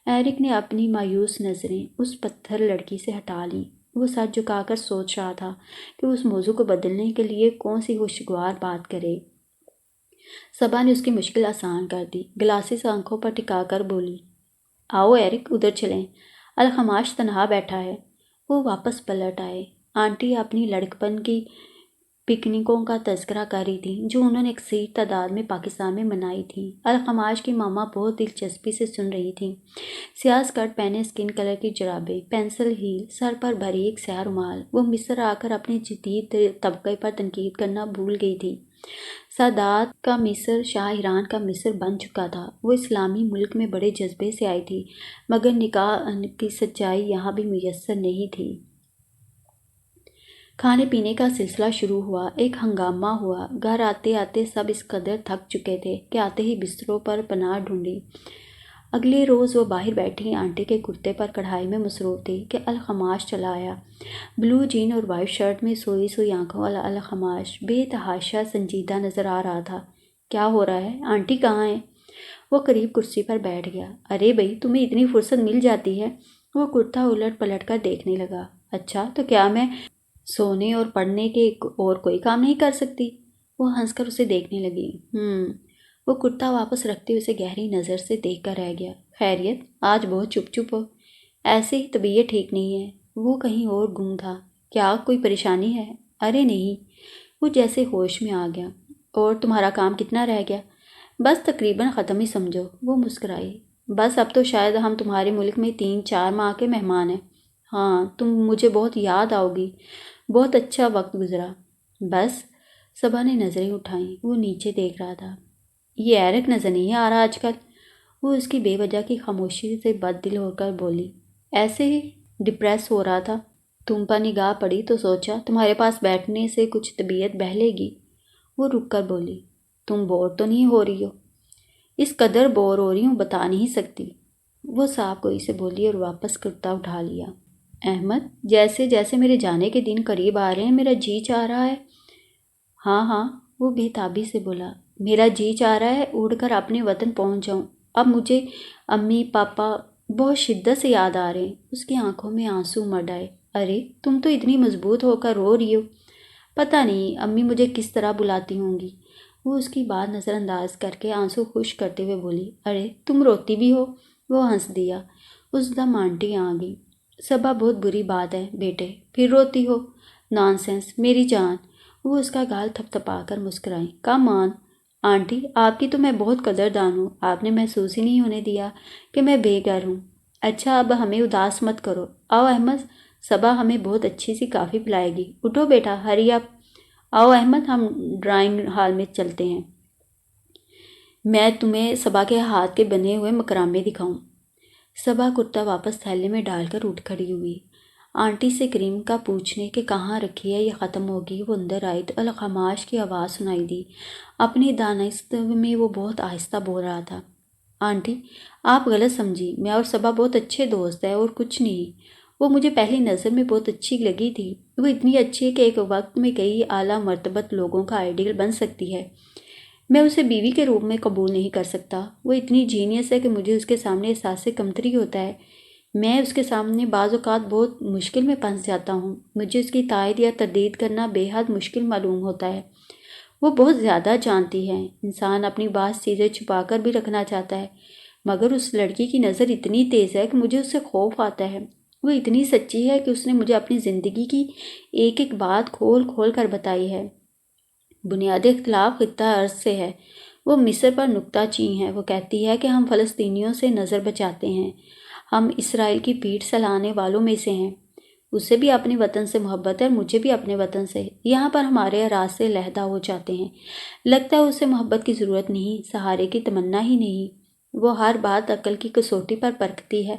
ایرک نے اپنی مایوس نظریں اس پتھر لڑکی سے ہٹا لیں۔ وہ سر جھکا کر سوچ رہا تھا کہ اس موضوع کو بدلنے کے لیے کون سی خوشگوار بات کرے۔ صبا نے اس کی مشکل آسان کر دی۔ گلاسز آنکھوں پر ٹکا کر بولی۔ آؤ ایرک، ادھر چلیں۔ الخماش تنہا بیٹھا ہے۔ وہ واپس پلٹ آئے۔ آنٹی اپنی لڑکپن کی پکنکوں کا تذکرہ کر رہی تھیں جو انہوں نے کثیر تعداد میں پاکستان میں منائی تھیں۔ الخماش کی ماما بہت دلچسپی سے سن رہی تھیں۔ سیاہ اسکرٹ پہنے، اسکن کلر کی جرابیں، پینسل ہیل، سر پر باریک سیاہ رومال، وہ مصر آ کر اپنے جدید طبقے پر تنقید کرنا بھول گئی تھی۔ سادات کا مصر شاہ ایران کا مصر بن چکا تھا۔ وہ اسلامی ملک میں بڑے جذبے سے آئی تھی، مگر نکاح کی سچائی یہاں بھی میسر نہیں تھی۔ کھانے پینے کا سلسلہ شروع ہوا، ایک ہنگامہ ہوا۔ گھر آتے آتے سب اس قدر تھک چکے تھے کہ آتے ہی بستروں پر پناہ ڈھونڈی۔ اگلے روز وہ باہر بیٹھی آنٹی کے کرتے پر کڑھائی میں مصروف تھی کہ الخماش چلا آیا۔ بلو جین اور وائٹ شرٹ میں سوئی سوئی آنکھوں والا الخماش بے تحاشا سنجیدہ نظر آ رہا تھا۔ کیا ہو رہا ہے؟ آنٹی کہاں ہیں؟ وہ قریب کرسی پر بیٹھ گیا۔ ارے بھائی، تمہیں اتنی فرصت مل جاتی ہے؟ وہ کرتا الٹ پلٹ کر دیکھنے لگا۔ اچھا، تو کیا میں سونے اور پڑھنے کے اور کوئی کام نہیں کر سکتی؟ وہ ہنس کر اسے دیکھنے لگی۔ وہ کرتا واپس رکھتے اسے گہری نظر سے دیکھ کر رہ گیا۔ خیریت؟ آج بہت چپ چپ ہو۔ ایسے ہی طبیعت ٹھیک نہیں ہے۔ وہ کہیں اور گم تھا۔ کیا کوئی پریشانی ہے؟ ارے نہیں۔ وہ جیسے ہوش میں آ گیا۔ اور تمہارا کام کتنا رہ گیا؟ بس تقریباً ختم ہی سمجھو۔ وہ مسکرائی۔ بس اب تو شاید ہم تمہارے ملک میں 3-4 ماہ کے مہمان ہیں۔ ہاں، تم مجھے بہت یاد آؤ گی۔ بہت اچھا وقت گزرا۔ بس؟ صبا نے نظریں اٹھائیں۔ وہ نیچے دیکھ رہا تھا۔ یہ ایرک نظر نہیں آ رہا آج کل؟ وہ اس کی بے وجہ کی خاموشی سے بد دل ہو کر بولی۔ ایسے ہی ڈپریس ہو رہا تھا۔ تم پر نگاہ پڑی تو سوچا تمہارے پاس بیٹھنے سے کچھ طبیعت بہلے گی۔ وہ رک کر بولی۔ تم بور تو نہیں ہو رہی ہو؟ اس قدر بور ہو رہی ہوں بتا نہیں سکتی۔ وہ صاف گوئی سے بولی اور واپس کرتا اٹھا لیا۔ احمد، جیسے جیسے میرے جانے کے دن قریب آ رہے ہیں میرا جی چاہ رہا ہے۔ ہاں ہاں، وہ بے تابی سے بولا۔ میرا جی چاہ رہا ہے اڑ کر اپنے وطن پہنچ جاؤں۔ اب مجھے امی پاپا بہت شدت سے یاد آ رہے ہیں۔ اس کی آنکھوں میں آنسو مر آئے۔ ارے تم تو اتنی مضبوط ہو کر رو رہی ہو۔ پتہ نہیں امی مجھے کس طرح بلاتی ہوں گی۔ وہ اس کی بات نظر انداز کر کے آنسو خشک کرتے ہوئے بولی۔ ارے تم روتی بھی ہو؟ وہ ہنس دیا۔ اس دم آنٹی آ گئی۔ صبا، بہت بری بات ہے بیٹے، پھر روتی ہو؟ نان سینس میری جان۔ وہ اس کا گال تھپ تھپا کر مسکرائیں۔ کم آن آنٹی، آپ کی تو میں بہت قدردان ہوں۔ آپ نے محسوس ہی نہیں ہونے دیا کہ میں بے گھر ہوں۔ اچھا اب ہمیں اداس مت کرو۔ آؤ احمد، صبا ہمیں بہت اچھی سی کافی پلائے گی۔ اٹھو بیٹا، ہری اپ۔ آؤ احمد، ہم ڈرائنگ ہال میں چلتے ہیں۔ میں تمہیں صبا کے ہاتھ کے بنے ہوئے مکرامے دکھاؤں۔ صبا کرتا واپس تھیلے میں ڈال کر اٹھ کھڑی ہوئی۔ آنٹی سے کریم کا پوچھنے کہ کہاں رکھی ہے یہ ختم ہوگی وہ اندر آئی تو الخماش کی آواز سنائی دی۔ اپنی دانست میں وہ بہت آہستہ بول رہا تھا۔ آنٹی، آپ غلط سمجھی، میں اور صبا بہت اچھے دوست ہیں اور کچھ نہیں۔ وہ مجھے پہلی نظر میں بہت اچھی لگی تھی۔ وہ اتنی اچھی ہے کہ ایک وقت میں کئی اعلیٰ مرتبت لوگوں کا آئیڈیل بن سکتی ہے۔ میں اسے بیوی کے روپ میں قبول نہیں کر سکتا۔ وہ اتنی جینیس ہے کہ مجھے اس کے سامنے احساس کمتری ہوتا ہے۔ میں اس کے سامنے بعض اوقات بہت مشکل میں پھنس جاتا ہوں۔ مجھے اس کی تائید یا تردید کرنا بے حد مشکل معلوم ہوتا ہے۔ وہ بہت زیادہ جانتی ہے۔ انسان اپنی بعض چیزیں چھپا کر بھی رکھنا چاہتا ہے، مگر اس لڑکی کی نظر اتنی تیز ہے کہ مجھے اس سے خوف آتا ہے۔ وہ اتنی سچی ہے کہ اس نے مجھے اپنی زندگی کی ایک ایک بات کھول کھول کر بتائی ہے۔ بنیادی اختلاف خطہ ارض سے ہے۔ وہ مصر پر نکتہ چین ہے۔ وہ کہتی ہے کہ ہم فلسطینیوں سے نظر بچاتے ہیں، ہم اسرائیل کی پیٹھ سلانے والوں میں سے ہیں۔ اسے بھی اپنے وطن سے محبت ہے اور مجھے بھی اپنے وطن سے۔ یہاں پر ہمارے اراض سے علیحدہ ہو جاتے ہیں۔ لگتا ہے اسے محبت کی ضرورت نہیں، سہارے کی تمنا ہی نہیں۔ وہ ہر بات عقل کی کسوٹی پر پرکھتی ہے۔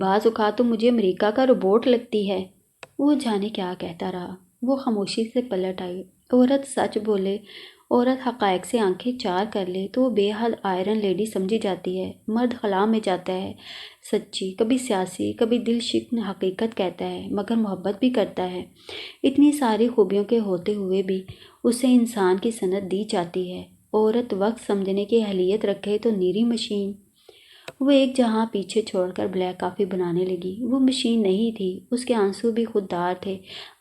بعض اوقات تو مجھے امریکہ کا روبوٹ لگتی ہے۔ وہ جانے کیا کہتا رہا۔ وہ خاموشی سے پلٹ آئی۔ عورت سچ بولے، عورت حقائق سے آنکھیں چار کر لے تو وہ بے حد آئرن لیڈی سمجھی جاتی ہے۔ مرد خلا میں جاتا ہے، سچی، کبھی سیاسی، کبھی دل شکن حقیقت کہتا ہے، مگر محبت بھی کرتا ہے۔ اتنی ساری خوبیوں کے ہوتے ہوئے بھی اسے انسان کی صنعت دی جاتی ہے۔ عورت وقت سمجھنے کی اہلیت رکھے تو نیری مشین۔ وہ ایک جہاں پیچھے چھوڑ کر بلیک کافی بنانے لگی۔ وہ مشین نہیں تھی، اس کے آنسو بھی خوددار تھے،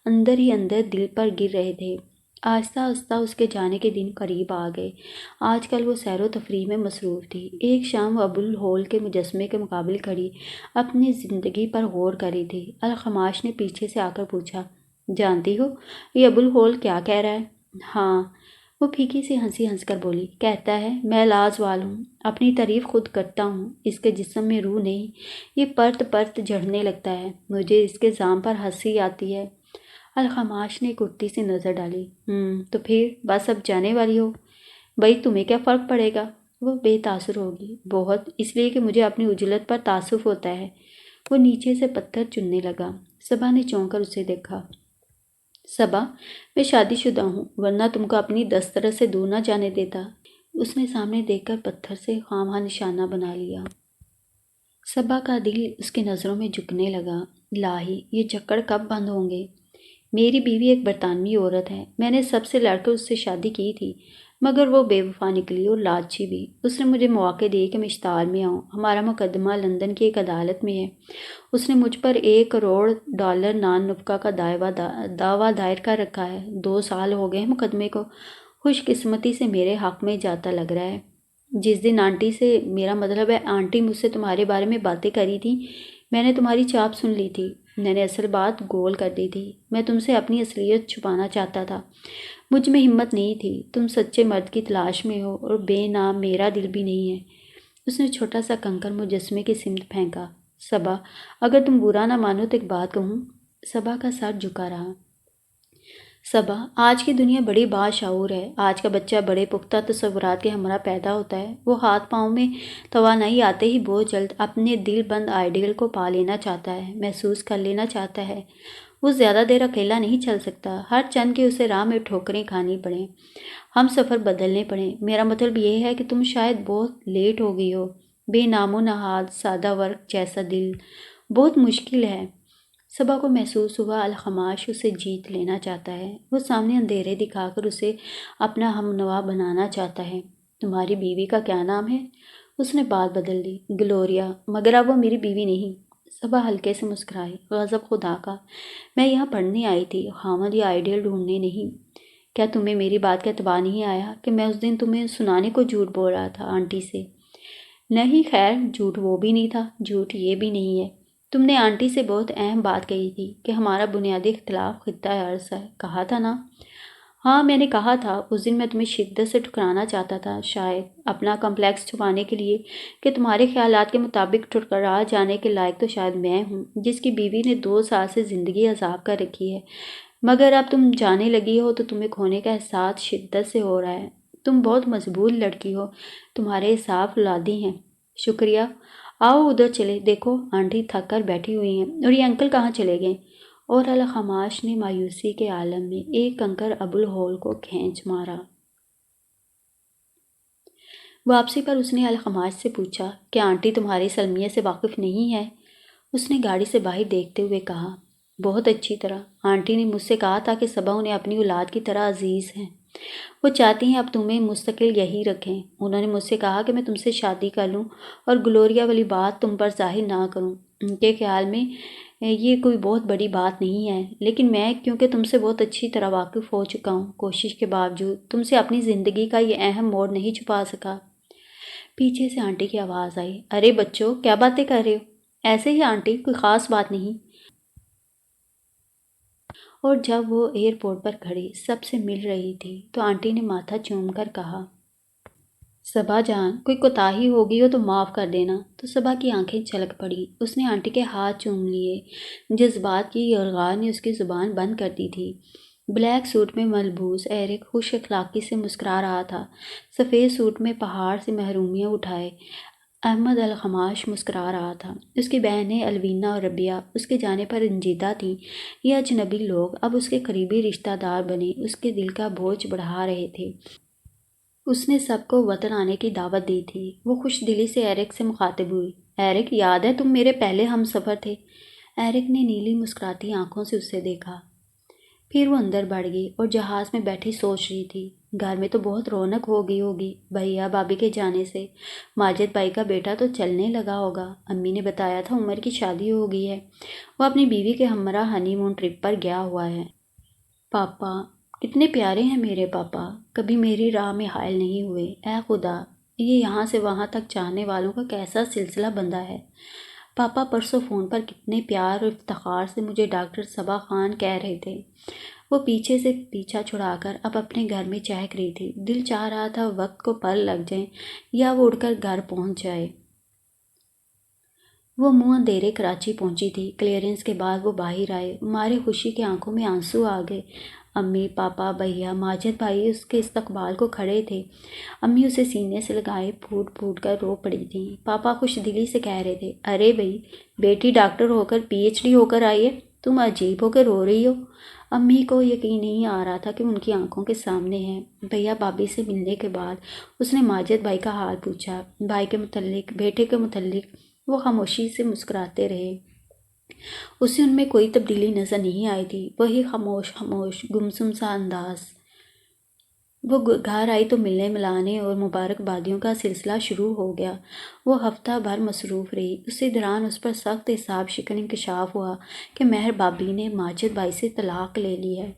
اندر ہی اندر دل پر گر رہے تھے۔ آہستہ آہستہ اس کے جانے کے دن قریب آ گئے۔ آج کل وہ سیر و تفریح میں مصروف تھی۔ ایک شام وہ ابو الہول کے مجسمے کے مقابل کھڑی اپنی زندگی پر غور کر رہی تھی۔ الخماش نے پیچھے سے آ کر پوچھا، جانتی ہو یہ ابو الہول کیا کہہ رہا ہے؟ ہاں، وہ پھیکی سی ہنسی ہنس کر بولی۔ کہتا ہے میں لازوال ہوں، اپنی تعریف خود کرتا ہوں، اس کے جسم میں روح نہیں، یہ پرت پرت جھڑنے لگتا ہے، مجھے اس کے ذام پر ہنسی آتی ہے۔ الخماش نے کرتی سے نظر ڈالی۔ تو پھر بس اب جانے والی ہو؟ بھائی تمہیں کیا فرق پڑے گا؟ وہ بے تاثر ہوگی۔ بہت، اس لیے کہ مجھے اپنی عجلت پر تعصب ہوتا ہے۔ وہ نیچے سے پتھر چننے لگا۔ صبا نے چونک کر اسے دیکھا۔ صبا، میں شادی شدہ ہوں، ورنہ تم کو اپنی دسترس سے دور نہ جانے دیتا۔ اس نے سامنے دیکھ کر پتھر سے خواہاں نشانہ بنا لیا۔ صبا کا دل اس کی نظروں میں جھکنے لگا۔ لاہی، یہ چکر کب بند ہوں گے؟ میری بیوی ایک برطانوی عورت ہے، میں نے سب سے لڑ کر اس سے شادی کی تھی، مگر وہ بے وفا نکلی اور لالچی بھی۔ اس نے مجھے مواقع دیے کہ میں اشتہار میں آؤں۔ ہمارا مقدمہ لندن کی ایک عدالت میں ہے۔ اس نے مجھ پر $1 کروڑ نان نفقہ کا دعویٰ دائر کر رکھا ہے۔ 2 سال ہو گئے ہیں مقدمے کو۔ خوش قسمتی سے میرے حق میں جاتا لگ رہا ہے۔ جس دن آنٹی سے، میرا مطلب ہے آنٹی مجھ سے تمہارے بارے میں باتیں کری تھی، میں نے تمہاری چاپ سن لی تھی۔ میں نے اصل بات گول کر دی تھی۔ میں تم سے اپنی اصلیت چھپانا چاہتا تھا۔ مجھ میں ہمت نہیں تھی۔ تم سچے مرد کی تلاش میں ہو اور بے نام میرا دل بھی نہیں ہے۔ اس نے چھوٹا سا کنکر مجسمے کی سمت پھینکا۔ صبا، اگر تم برا نہ مانو تو ایک بات کہوں؟ صبا کا سر جھکا رہا۔ صبا، آج کی دنیا بڑی باشعور ہے۔ آج کا بچہ بڑے پختہ تصورات کے ہمراہ پیدا ہوتا ہے۔ وہ ہاتھ پاؤں میں توانائی آتے ہی بہت جلد اپنے دل بند آئیڈیل کو پا لینا چاہتا ہے، محسوس کر لینا چاہتا ہے۔ وہ زیادہ دیر اکیلا نہیں چل سکتا، ہر چند کے اسے راہ میں ٹھوکریں کھانی پڑیں، ہم سفر بدلنے پڑیں۔ میرا مطلب یہ ہے کہ تم شاید بہت لیٹ ہو گئی ہو۔ بے نام و نہاد سادہ ورق جیسا دل بہت مشکل ہے۔ صبا کو محسوس ہوا الخماش اسے جیت لینا چاہتا ہے۔ وہ سامنے اندھیرے دکھا کر اسے اپنا ہم نوا بنانا چاہتا ہے۔ تمہاری بیوی کا کیا نام ہے؟ اس نے بات بدل دی۔ گلوریا، مگر اب وہ میری بیوی نہیں۔ صبا ہلکے سے مسکرائی۔ غضب خدا کا، میں یہاں پڑھنے آئی تھی، خامد یا آئیڈیل ڈھونڈنے نہیں۔ کیا تمہیں میری بات کا اعتبار نہیں آیا کہ میں اس دن تمہیں سنانے کو جھوٹ بول رہا تھا آنٹی سے؟ نہیں، خیر، جھوٹ وہ بھی نہیں تھا، جھوٹ یہ بھی نہیں ہے۔ تم نے آنٹی سے بہت اہم بات کہی تھی کہ ہمارا بنیادی اختلاف خطہ ارض ہے، کہا تھا نا؟ ہاں، میں نے کہا تھا۔ اس دن میں تمہیں شدت سے ٹھکرانا چاہتا تھا، شاید اپنا کمپلیکس چھپانے کے لیے کہ تمہارے خیالات کے مطابق ٹھکرا جانے کے لائق تو شاید میں ہوں، جس کی بیوی نے 2 سال سے زندگی عذاب کر رکھی ہے۔ مگر اب تم جانے لگی ہو تو تمہیں کھونے کا احساس شدت سے ہو رہا ہے۔ تم بہت مضبوط لڑکی ہو، تمہارے اعصاب فولادی ہیں۔ شکریہ۔ آؤ ادھر چلے، دیکھو آنٹی تھک کر بیٹھی ہوئی ہیں، اور یہ انکل کہاں چلے گئے؟ اور الخماش نے مایوسی کے عالم میں ایک کنکر ابوالہول کو کھینچ مارا۔ واپسی پر اس نے الخماش سے پوچھا، کیا آنٹی تمہاری سلمیہ سے واقف نہیں ہے؟ اس نے گاڑی سے باہر دیکھتے ہوئے کہا، بہت اچھی طرح۔ آنٹی نے مجھ سے کہا تھا کہ صبا انہیں اپنی اولاد کی طرح عزیز ہیں۔ وہ چاہتی ہیں اب تمہیں مستقل یہی رکھیں۔ انہوں نے مجھ سے کہا کہ میں تم سے شادی کر لوں اور گلوریا والی بات تم پر ظاہر نہ کروں۔ ان کے خیال میں یہ کوئی بہت بڑی بات نہیں ہے، لیکن میں کیونکہ تم سے بہت اچھی طرح واقف ہو چکا ہوں، کوشش کے باوجود تم سے اپنی زندگی کا یہ اہم موڑ نہیں چھپا سکا۔ پیچھے سے آنٹی کی آواز آئی، ارے بچوں، کیا باتیں کر رہے ہو؟ ایسے ہی آنٹی، کوئی خاص بات نہیں۔ اور جب وہ ایئرپورٹ پر کھڑی سب سے مل رہی تھی تو آنٹی نے ماتھا چوم کر کہا، صبا جان، کوئی کوتاہی ہوگی ہو تو معاف کر دینا۔ تو صبا کی آنکھیں چھلک پڑی۔ اس نے آنٹی کے ہاتھ چوم لیے۔ جذبات کی غرغار نے اس کی زبان بند کر دی تھی۔ بلیک سوٹ میں ملبوس ایرک خوش اخلاقی سے مسکرا رہا تھا، سفید سوٹ میں پہاڑ سے محرومیاں اٹھائے۔ احمد الخماش مسکرا رہا تھا۔ اس کی بہنیں الوینا اور ربیہ اس کے جانے پر رنجیدہ تھیں۔ یہ اجنبی لوگ اب اس کے قریبی رشتہ دار بنے اس کے دل کا بوجھ بڑھا رہے تھے۔ اس نے سب کو وطن آنے کی دعوت دی تھی۔ وہ خوش دلی سے ایرک سے مخاطب ہوئی، ایرک، یاد ہے تم میرے پہلے ہم سفر تھے؟ ایرک نے نیلی مسکراتی آنکھوں سے اسے دیکھا۔ پھر وہ اندر بڑھ گئی اور جہاز میں بیٹھی سوچ رہی تھی، گھر میں تو بہت رونق ہو گئی ہوگی بھیا بھابھی کے جانے سے۔ ماجد بھائی کا بیٹا تو چلنے لگا ہوگا، امی نے بتایا تھا عمر کی شادی ہو گئی ہے، وہ اپنی بیوی کے ہمراہ ہنی مون ٹرپ پر گیا ہوا ہے۔ پاپا کتنے پیارے ہیں میرے پاپا، کبھی میری راہ میں حائل نہیں ہوئے۔ اے خدا، یہ یہاں سے وہاں تک چاہنے والوں کا کیسا سلسلہ بندھا ہے۔ پاپا پرسوں فون پر کتنے پیار اور افتخار سے مجھے ڈاکٹر صبا خان کہہ رہے تھے۔ وہ پیچھے سے پیچھا چھڑا کر اب اپنے گھر میں چہک رہی تھی۔ دل چاہ رہا تھا وقت کو پر لگ جائیں یا وہ اڑ کر گھر پہنچ جائے۔ وہ منہ اندھیرے کراچی پہنچی تھی۔ کلیئرنس کے بعد وہ باہر آئے، مارے خوشی کے آنکھوں میں آنسو آ گئے۔ امی، پاپا، بھیا، ماجد بھائی اس کے استقبال کو کھڑے تھے۔ امی اسے سینے سے لگائے پھوٹ پھوٹ کر رو پڑی تھیں۔ پاپا خوش دلی سے کہہ رہے تھے، ارے بھائی، بیٹی ڈاکٹر ہو کر PhD ہو کر آئی ہے، تم عجیب ہو کے رو رہی ہو۔ امی کو یقین نہیں آ رہا تھا کہ ان کی آنکھوں کے سامنے ہے۔ بھیا بھابھی سے ملنے کے بعد اس نے ماجد بھائی کا حال پوچھا، بھائی کے متعلق، بیٹے کے متعلق۔ وہ خاموشی سے مسکراتے رہے۔ اسے ان میں کوئی تبدیلی نظر نہیں آئی تھی، وہی خاموش گمسم سا انداز۔ وہ گھر آئی تو ملنے ملانے اور مبارکبادیوں کا سلسلہ شروع ہو گیا۔ وہ ہفتہ بھر مصروف رہی۔ اسی دوران اس پر سخت حساب شکن انکشاف ہوا کہ مہر بھابھی نے ماجد بھائی سے طلاق لے لی ہے۔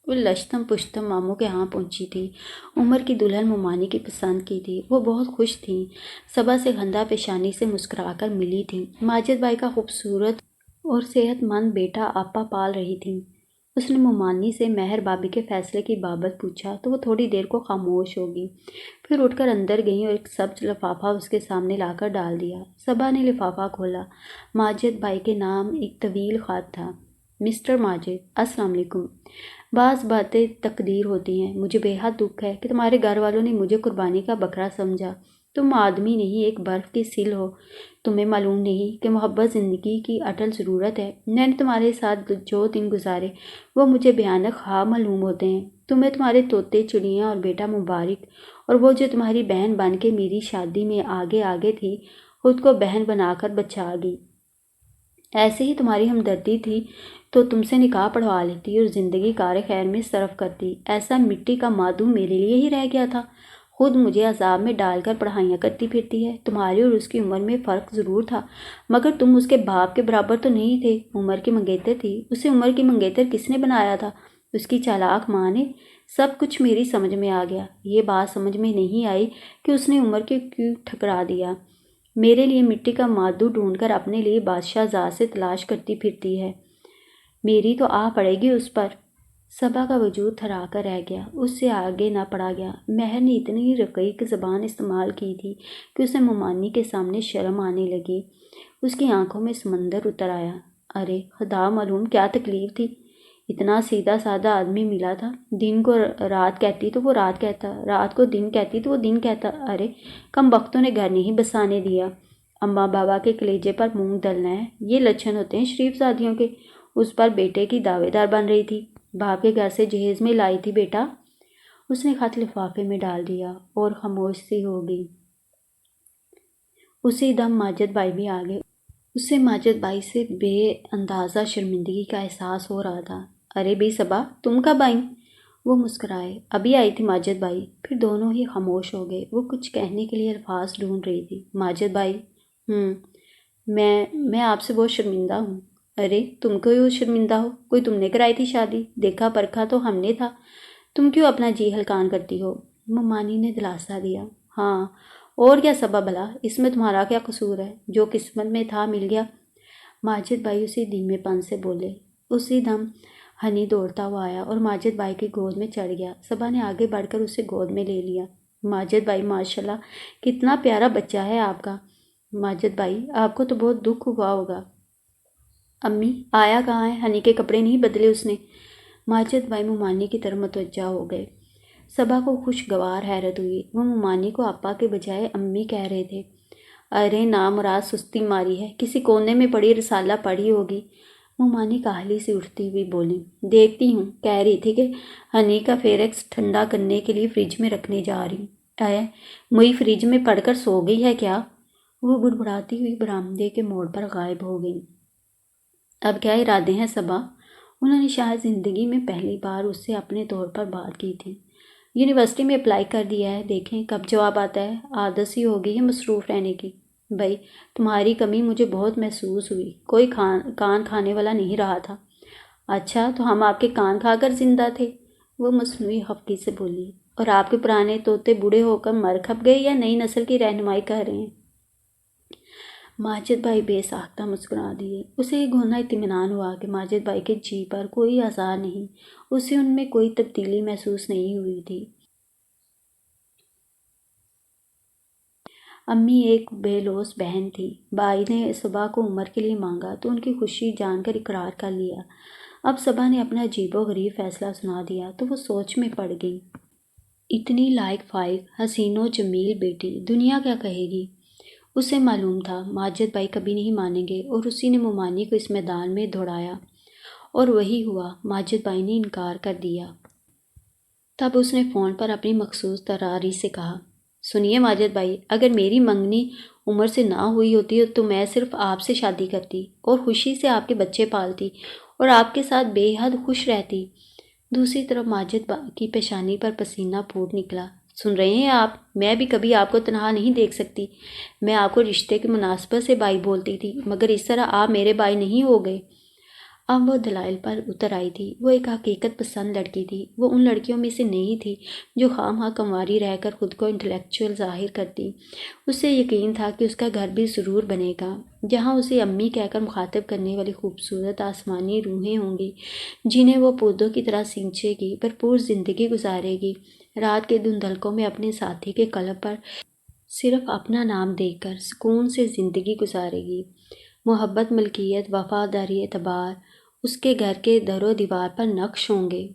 وہ لشتم پشتم ماموں کے ہاں پہنچی تھی۔ عمر کی دلہن ممانی کی پسند کی تھی۔ وہ بہت خوش تھیں۔ صبح سے خندہ پیشانی سے مسکرا کر ملی تھیں۔ ماجد بھائی کا خوبصورت اور صحت مند بیٹا آپا پال رہی تھیں۔ اس نے ممانی سے مہر بھابھی کے فیصلے کی بابت پوچھا تو وہ تھوڑی دیر کو خاموش ہوگی، پھر اٹھ کر اندر گئیں اور ایک سبز لفافہ اس کے سامنے لا کر ڈال دیا۔ صبا نے لفافہ کھولا۔ ماجد بھائی کے نام ایک طویل خط تھا۔ مسٹر ماجد، السلام علیکم۔ بعض باتیں تقدیر ہوتی ہیں۔ مجھے بے حد دکھ ہے کہ تمہارے گھر والوں نے مجھے قربانی کا بکرا سمجھا۔ تم آدمی نہیں، ایک برف کی سل ہو۔ تمہیں معلوم نہیں کہ محبت زندگی کی اٹل ضرورت ہے۔ میں نے تمہارے ساتھ جو دن گزارے وہ مجھے بھیانک خواب معلوم ہوتے ہیں۔ تمہیں تمہارے طوطے چڑیاں اور بیٹا مبارک، اور وہ جو تمہاری بہن بن کے میری شادی میں آگے آگے تھی، خود کو بہن بنا کر بچا گئی۔ ایسے ہی تمہاری ہمدردی تھی تو تم سے نکاح پڑھوا لیتی اور زندگی کار خیر میں صرف کرتی۔ ایسا مٹی کا مادو میرے لیے ہی رہ گیا تھا۔ خود مجھے عذاب میں ڈال کر پڑھائیاں کرتی پھرتی ہے۔ تمہاری اور اس کی عمر میں فرق ضرور تھا، مگر تم اس کے باپ کے برابر تو نہیں تھے۔ عمر کی منگیتر تھی۔ اسے عمر کی منگیتر کس نے بنایا تھا؟ اس کی چالاک ماں نے۔ سب کچھ میری سمجھ میں آ گیا۔ یہ بات سمجھ میں نہیں آئی کہ اس نے عمر کو کیوں ٹھکرا دیا۔ میرے لیے مٹی کا مادو ڈھونڈ کر اپنے لیے بادشاہ زاد سے تلاش کرتی پھرتی ہے۔ میری تو آہ پڑے گی اس پر۔ صبا کا وجود تھرا کر رہ گیا۔ اس سے آگے نہ پڑا گیا۔ مہر نے اتنی رقیق زبان استعمال کی تھی کہ اسے ممانی کے سامنے شرم آنے لگی۔ اس کی آنکھوں میں سمندر اتر آیا۔ ارے خدا معلوم کیا تکلیف تھی۔ اتنا سیدھا سادہ آدمی ملا تھا۔ دن کو رات کہتی تو وہ رات کہتا، رات کو دن کہتی تو وہ دن کہتا۔ ارے کم بختوں نے گھر نہیں بسانے دیا۔ اماں بابا کے کلیجے پر مونگ ڈلنا ہے، یہ لچھن ہوتے ہیں شریف زادیوں کے۔ اس پر بیٹے کی دعوے دار بن رہی تھی۔ باپ کے گھر سے جہیز میں لائی تھی بیٹا۔ اس نے خط لفافے میں ڈال دیا اور خاموش سی ہو گئی۔ اسی دم ماجد بھائی بھی آ گئے۔ اسے ماجد بھائی سے بے اندازہ شرمندگی کا احساس ہو رہا تھا۔ ارے بے صبا، تم کب آئیں؟ وہ مسکرائے۔ ابھی آئی تھی ماجد بھائی۔ پھر دونوں ہی خاموش ہو گئے۔ وہ کچھ کہنے کے لیے الفاظ ڈھونڈ رہی تھی۔ ماجد بھائی، میں آپ سے بہت شرمندہ ہوں۔ ارے تم کیوں شرمندہ ہو؟ کوئی تم نے کرائی تھی شادی؟ دیکھا پرکھا تو ہم نے تھا۔ تم کیوں اپنا جی ہلکان کرتی ہو؟ ممانی نے دلاسا دیا۔ ہاں اور کیا صبا بھلا، اس میں تمہارا کیا قصور ہے؟ جو قسمت میں تھا مل گیا۔ ماجد بھائی اسی دھیمے پن سے بولے۔ اسی دم ہنی دوڑتا ہوا آیا اور ماجد بھائی کی گود میں چڑھ گیا۔ صبا نے آگے بڑھ کر اسے گود میں لے لیا۔ ماجد بھائی ماشاءاللہ کتنا پیارا بچہ ہے آپ کا۔ ماجد بھائی آپ کو تو بہت دکھ ہوا ہوگا۔ امی آیا کہاں ہے؟ ہنی کے کپڑے نہیں بدلے اس نے؟ ماجد بھائی ممانی کی طرف متوجہ ہو گئے۔ صبا کو خوشگوار حیرت ہوئی۔ وہ ممانی کو آپا کے بجائے امی کہہ رہے تھے۔ ارے نامراد سستی ماری ہے، کسی کونے میں پڑی رسالہ پڑھی ہوگی۔ ممانی کاہلی سے اٹھتی ہوئی بولی۔ دیکھتی ہوں، کہہ رہی تھی کہ ہنی کا فیریکس ٹھنڈا کرنے کے لیے فریج میں رکھنے جا رہی ہے۔ موئی فریج میں پڑھ کر سو گئی ہے کیا؟ وہ بڑبڑاتی ہوئی برآمدے کے موڑ پر غائب ہو گئی۔ اب کیا ارادے ہیں صبا؟ انہوں نے شاید زندگی میں پہلی بار اس سے اپنے طور پر بات کی تھی۔ یونیورسٹی میں اپلائی کر دیا ہے، دیکھیں کب جواب آتا ہے۔ عادت سی ہو گئی ہے مصروف رہنے کی۔ بھائی تمہاری کمی مجھے بہت محسوس ہوئی۔ کوئی کان کھانے والا نہیں رہا تھا۔ اچھا تو ہم آپ کے کان کھا کر زندہ تھے؟ وہ مصنوعی خفگی سے بولی۔ اور آپ کے پرانے طوطے بوڑھے ہو کر مر کھپ گئے یا نئی نسل کی رہنمائی کر رہے ہیں؟ ماجد بھائی بے ساختہ مسکرا دیے۔ اسے یہ گونا اطمینان ہوا کہ ماجد بھائی کے جی پر کوئی آزار نہیں، اسے ان میں کوئی تبدیلی محسوس نہیں ہوئی تھی۔ امی ایک بے لوث بہن تھی۔ بھائی نے صبا کو عمر کے لیے مانگا تو ان کی خوشی جان کر اقرار کر لیا۔ اب صبا نے اپنا عجیب و غریب فیصلہ سنا دیا تو وہ سوچ میں پڑ گئی۔ اتنی لائق فائق حسین و جمیل بیٹی، دنیا کیا کہے گی؟ اسے معلوم تھا ماجد بھائی کبھی نہیں مانیں گے اور اسی نے ممانی کو اس میدان میں دوڑایا اور وہی ہوا، ماجد بھائی نے انکار کر دیا۔ تب اس نے فون پر اپنی مخصوص تراری سے کہا، سنیے ماجد بھائی، اگر میری منگنی عمر سے نہ ہوئی ہوتی تو میں صرف آپ سے شادی کرتی اور خوشی سے آپ کے بچے پالتی اور آپ کے ساتھ بے حد خوش رہتی۔ دوسری طرف ماجد کی پیشانی پر پسینہ پھوٹ نکلا۔ سن رہے ہیں آپ، میں بھی کبھی آپ کو تنہا نہیں دیکھ سکتی۔ میں آپ کو رشتے کی مناسبت سے بھائی بولتی تھی، مگر اس طرح آپ میرے بھائی نہیں ہو گئے۔ اب وہ دلائل پر اتر آئی تھی۔ وہ ایک حقیقت پسند لڑکی تھی۔ وہ ان لڑکیوں میں سے نہیں تھی جو خواہ مخواہ کنواری رہ کر خود کو انٹلیکچوئل ظاہر کرتی۔ اسے یقین تھا کہ اس کا گھر بھی ضرور بنے گا، جہاں اسے امی کہہ کر مخاطب کرنے والی خوبصورت آسمانی روحیں ہوں گی، جنہیں وہ پودوں کی طرح سینچے گی، بھرپور زندگی گزارے گی، رات کے دھندلکوں میں اپنے ساتھی کے قلب پر صرف اپنا نام دیکھ کر سکون سے زندگی گزارے گی۔ محبت، ملکیت، وفاداری، اعتبار اس کے گھر کے در و دیوار پر نقش ہوں گے۔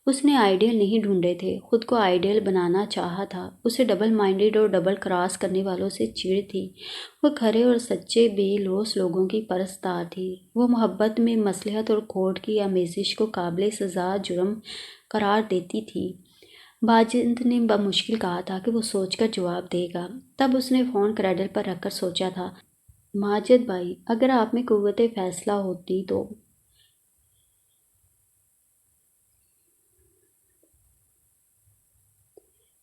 اس نے آئیڈیل نہیں ڈھونڈے تھے، خود کو آئیڈیل بنانا چاہا تھا۔ اسے ڈبل مائنڈڈ اور ڈبل کراس کرنے والوں سے چڑ تھی۔ وہ کھرے اور سچے بے لوث لوگوں کی پرستار تھی۔ وہ محبت میں مصلحت اور کھوٹ کی آمیزش کو قابل سزا جرم قرار دیتی تھی۔ ماجد نے بمشکل کہا تھا کہ وہ سوچ کر جواب دے گا۔ تب اس نے فون کریڈل پر رکھ کر سوچا تھا، ماجد بھائی، اگر آپ میں قوت فیصلہ ہوتی تو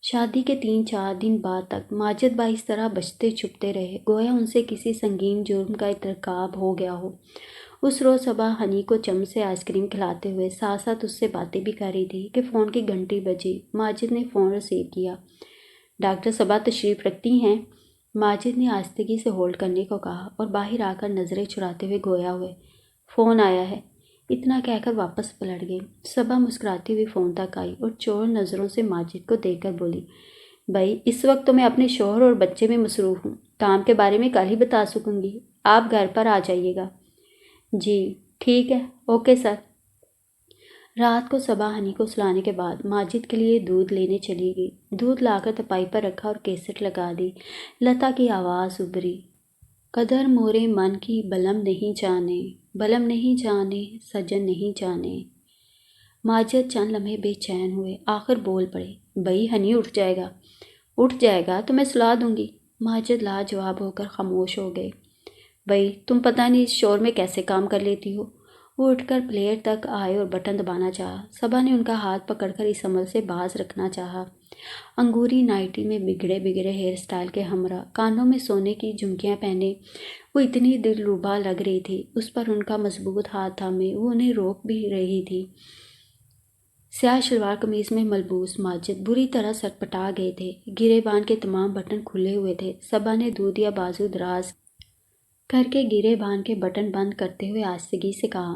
شادی کے 3-4 دن بعد تک ماجد بھائی اس طرح بچتے چھپتے رہے، گویا ان سے کسی سنگین جرم کا ارتکاب ہو گیا ہو۔ اس روز صبح ہنی کو چمچ سے آئس کریم کھلاتے ہوئے ساتھ ساتھ اس سے باتیں بھی کر رہی تھی کہ فون کی گھنٹی بجی۔ ماجد نے فون ریسیو کیا۔ ڈاکٹر صبا تشریف رکھتی ہیں؟ ماجد نے آہستگی سے ہولڈ کرنے کو کہا اور باہر آ کر نظریں چراتے ہوئے گویا ہوئے، فون آیا ہے، اتنا کہہ کر واپس پلٹ گئی۔ صبا مسکراتی ہوئی فون تک آئی اور چور نظروں سے ماجد کو دیکھ کر بولی، بھائی اس وقت تو میں اپنے شوہر اور بچے میں مصروف ہوں، کام کے بارے میں کل ہی بتا سکوں گی، آپ گھر پر آ جائیے گا۔ جی ٹھیک ہے، اوکے سر۔ رات کو صبا ہنی کو سلانے کے بعد ماجد کے لیے دودھ لینے چلی گئی۔ دودھ لا کر تپائی پر رکھا اور کیسٹ لگا دی۔ لتا کی آواز ابھری، قدر مورے من کی بلم نہیں جانے، بلم نہیں جانے، سجن نہیں جانے۔ ماجد چند لمحے بے چین ہوئے، آخر بول پڑے، بھئی ہنی اٹھ جائے گا۔ اٹھ جائے گا تو میں سلا دوں گی۔ ماجد لاجواب ہو کر خاموش ہو گئے۔ بھئی تم پتہ نہیں اس شور میں کیسے کام کر لیتی ہو۔ وہ اٹھ کر پلیٹ تک آئے اور بٹن دبانا چاہا۔ صبا نے ان کا ہاتھ پکڑ کر اس عمل سے باز رکھنا چاہا۔ انگوری نائٹی میں بگڑے بگڑے ہیئر سٹائل کے ہمراہ، کانوں میں سونے کی جھمکیاں پہنے وہ اتنی دلربا لگ رہی تھی۔ اس پر ان کا مضبوط ہاتھ تھامے وہ انہیں روک بھی رہی تھی۔ سیاہ شلوار قمیض میں ملبوس ماجد بری طرح سٹپٹا گئے تھے۔ گرے بان کے تمام بٹن کھلے ہوئے تھے۔ صبا نے دودھیا بازو دراز کر کے گرے بان کے بٹن بند کرتے ہوئے آہستگی سے کہا،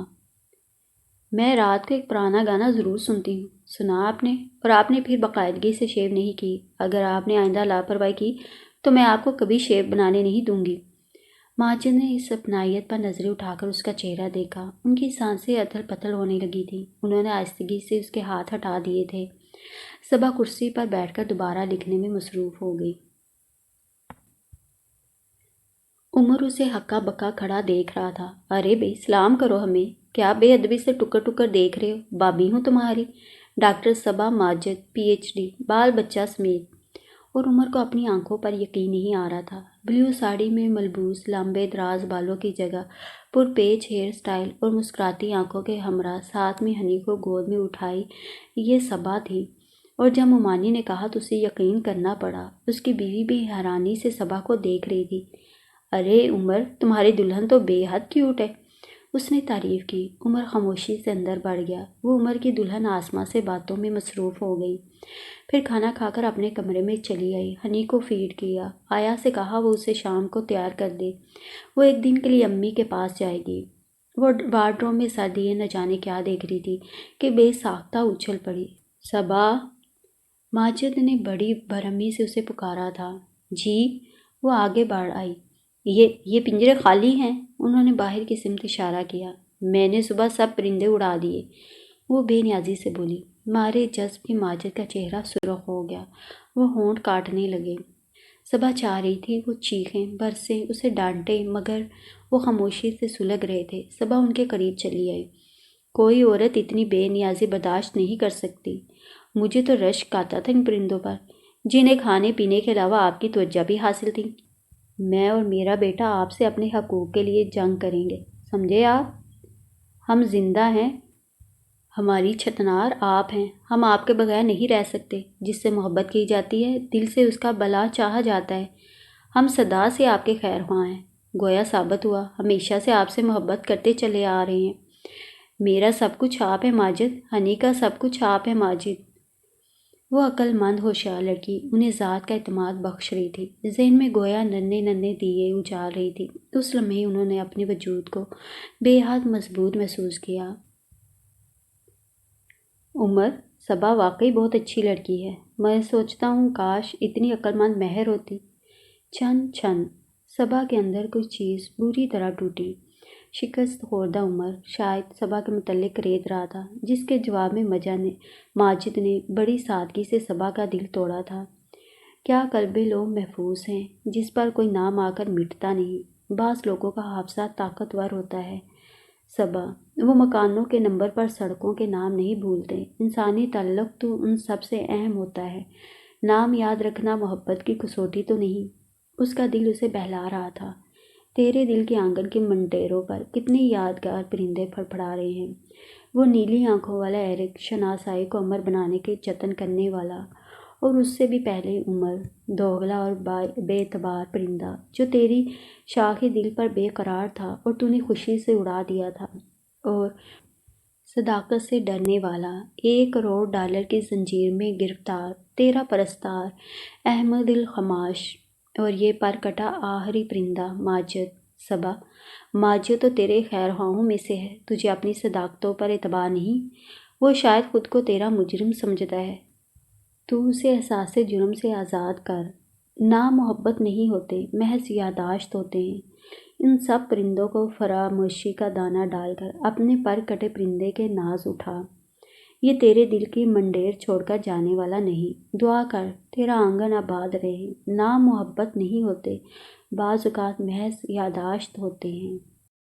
میں رات کو ایک پرانا گانا ضرور سنتی ہوں۔ سنا آپ نے؟ اور آپ نے پھر باقاعدگی سے شیو نہیں کی۔ اگر آپ نے آئندہ لاپرواہی کی تو میں آپ کو کبھی شیو بنانے نہیں دوں گی۔ ماجد نے اس اپنائیت پر نظریں اٹھا کر اس کا چہرہ دیکھا۔ ان کی سانسیں اتھل پتھل ہونے لگی تھیں۔ انہوں نے آہستگی سے اس کے ہاتھ ہٹا دیے تھے۔ صبا کرسی پر بیٹھ کر دوبارہ لکھنے میں مصروف ہو گئی۔ عمر اسے ہکا بکا کھڑا دیکھ رہا تھا۔ ارے بھئی سلام کرو ہمیں، کیا بے ادبی سے ٹکر ٹکر دیکھ رہے ہو؟ بابی ہوں تمہاری، ڈاکٹر صبا ماجد PhD، بال بچہ سمیت۔ اور عمر کو اپنی آنکھوں پر یقین نہیں آ رہا تھا۔ بلیو ساڑی میں ملبوس لمبے دراز بالوں کی جگہ پرپیچ ہیئر سٹائل اور مسکراتی آنکھوں کے ہمراہ ساتھ میں ہنی کو گود میں اٹھائی یہ صبا تھی۔ اور جب ممانی نے کہا تو اسے یقین کرنا پڑا۔ اس کی بیوی بھی حیرانی سے صبا کو دیکھ رہی تھی۔ ارے عمر، تمہاری دلہن تو بے حد کیوٹ ہے، اس نے تعریف کی۔ عمر خاموشی سے اندر بڑھ گیا۔ وہ عمر کی دلہن آسما سے باتوں میں مصروف ہو گئی، پھر کھانا کھا کر اپنے کمرے میں چلی آئی۔ ہنی کو فیڈ کیا۔ آیا سے کہا وہ اسے شام کو تیار کر دے، وہ ایک دن کے لیے امی کے پاس جائے گی۔ وہ وارڈروب میں سردیے نہ جانے کیا دیکھ رہی تھی کہ بے ساختہ اچھل پڑی۔ صبا، ماجد نے بڑی برہمی سے اسے پکارا تھا۔ جی، وہ آگے بڑھ آئی۔ یہ پنجرے خالی ہیں؟ انہوں نے باہر کی سمت اشارہ کیا۔ میں نے صبح سب پرندے اڑا دیے، وہ بے نیازی سے بولی۔ مارے جذب کی ماجد کا چہرہ سرخ ہو گیا۔ وہ ہونٹ کاٹنے لگے۔ صبا چاہ رہی تھی وہ چیخیں، برسیں، اسے ڈانٹے، مگر وہ خاموشی سے سلگ رہے تھے۔ صبا ان کے قریب چلی آئی۔ کوئی عورت اتنی بے نیازی برداشت نہیں کر سکتی۔ مجھے تو رشک آتا تھا ان پرندوں پر، جنہیں کھانے پینے کے علاوہ آپ کی توجہ بھی حاصل تھی۔ میں اور میرا بیٹا آپ سے اپنے حقوق کے لیے جنگ کریں گے، سمجھے آپ؟ ہم زندہ ہیں، ہماری چھتنار آپ ہیں، ہم آپ کے بغیر نہیں رہ سکتے۔ جس سے محبت کی جاتی ہے دل سے اس کا بھلا چاہا جاتا ہے۔ ہم سدا سے آپ کے خیر خواہ ہیں۔ گویا ثابت ہوا، ہمیشہ سے آپ سے محبت کرتے چلے آ رہے ہیں۔ میرا سب کچھ آپ ہے ماجد، ہنی کا سب کچھ آپ ہے ماجد۔ وہ عقل مند ہوشیار لڑکی انہیں ذات کا اعتماد بخش رہی تھی، ذہن میں گویا ننھے ننھے دیے اجال رہی تھی۔ اس لمحے انہوں نے اپنے وجود کو بے حد مضبوط محسوس کیا۔ عمر، صبا واقعی بہت اچھی لڑکی ہے۔ میں سوچتا ہوں کاش اتنی عقل مند مہر ہوتی۔ چھن چھن، صبا کے اندر کوئی چیز بری طرح ٹوٹی۔ شکست خوردہ عمر شاید صبا کے متعلق ریت رہا تھا، جس کے جواب میں ماجد نے بڑی سادگی سے صبا کا دل توڑا تھا۔ کیا قلب لوگ محفوظ ہیں جس پر کوئی نام آ کر مٹتا نہیں۔ بعض لوگوں کا حافظہ طاقتور ہوتا ہے صبا، وہ مکانوں کے نمبر پر سڑکوں کے نام نہیں بھولتے۔ انسانی تعلق تو ان سب سے اہم ہوتا ہے۔ نام یاد رکھنا محبت کی کسوٹی تو نہیں۔ اس کا دل اسے بہلا رہا تھا۔ تیرے دل کے آنگن کے منڈیروں پر کتنے یادگار پرندے پھڑپھڑا رہے ہیں۔ وہ نیلی آنکھوں والا ایرک، شناسائی کو امر بنانے کے جتن کرنے والا، اور اس سے بھی پہلے عمر، دوغلا اور بے اعتبار پرندہ جو تیری شاخ دل پر بے قرار تھا اور تو نے خوشی سے اڑا دیا تھا، اور صداقت سے ڈرنے والا، $1 کروڑ کی زنجیر میں گرفتار تیرا پرستار احمد الخماش، اور یہ پر کٹا آخری پرندہ ماجد۔ صبا، ماجد تو تیرے خیر خواہوں میں سے ہے، تجھے اپنی صداقتوں پر اعتبار نہیں۔ وہ شاید خود کو تیرا مجرم سمجھتا ہے، تو اسے احساس جرم سے آزاد کر۔ نام محبت نہیں ہوتے، محض یادداشت ہوتے ہیں۔ ان سب پرندوں کو فراموشی کا دانہ ڈال کر اپنے پر کٹے پرندے کے ناز اٹھا۔ یہ تیرے دل کی منڈیر چھوڑ کر جانے والا نہیں۔ دعا کر تیرا آنگن آباد رہے۔ نام محبت نہیں ہوتے، بعض اوقات محض یادداشت ہوتے ہیں۔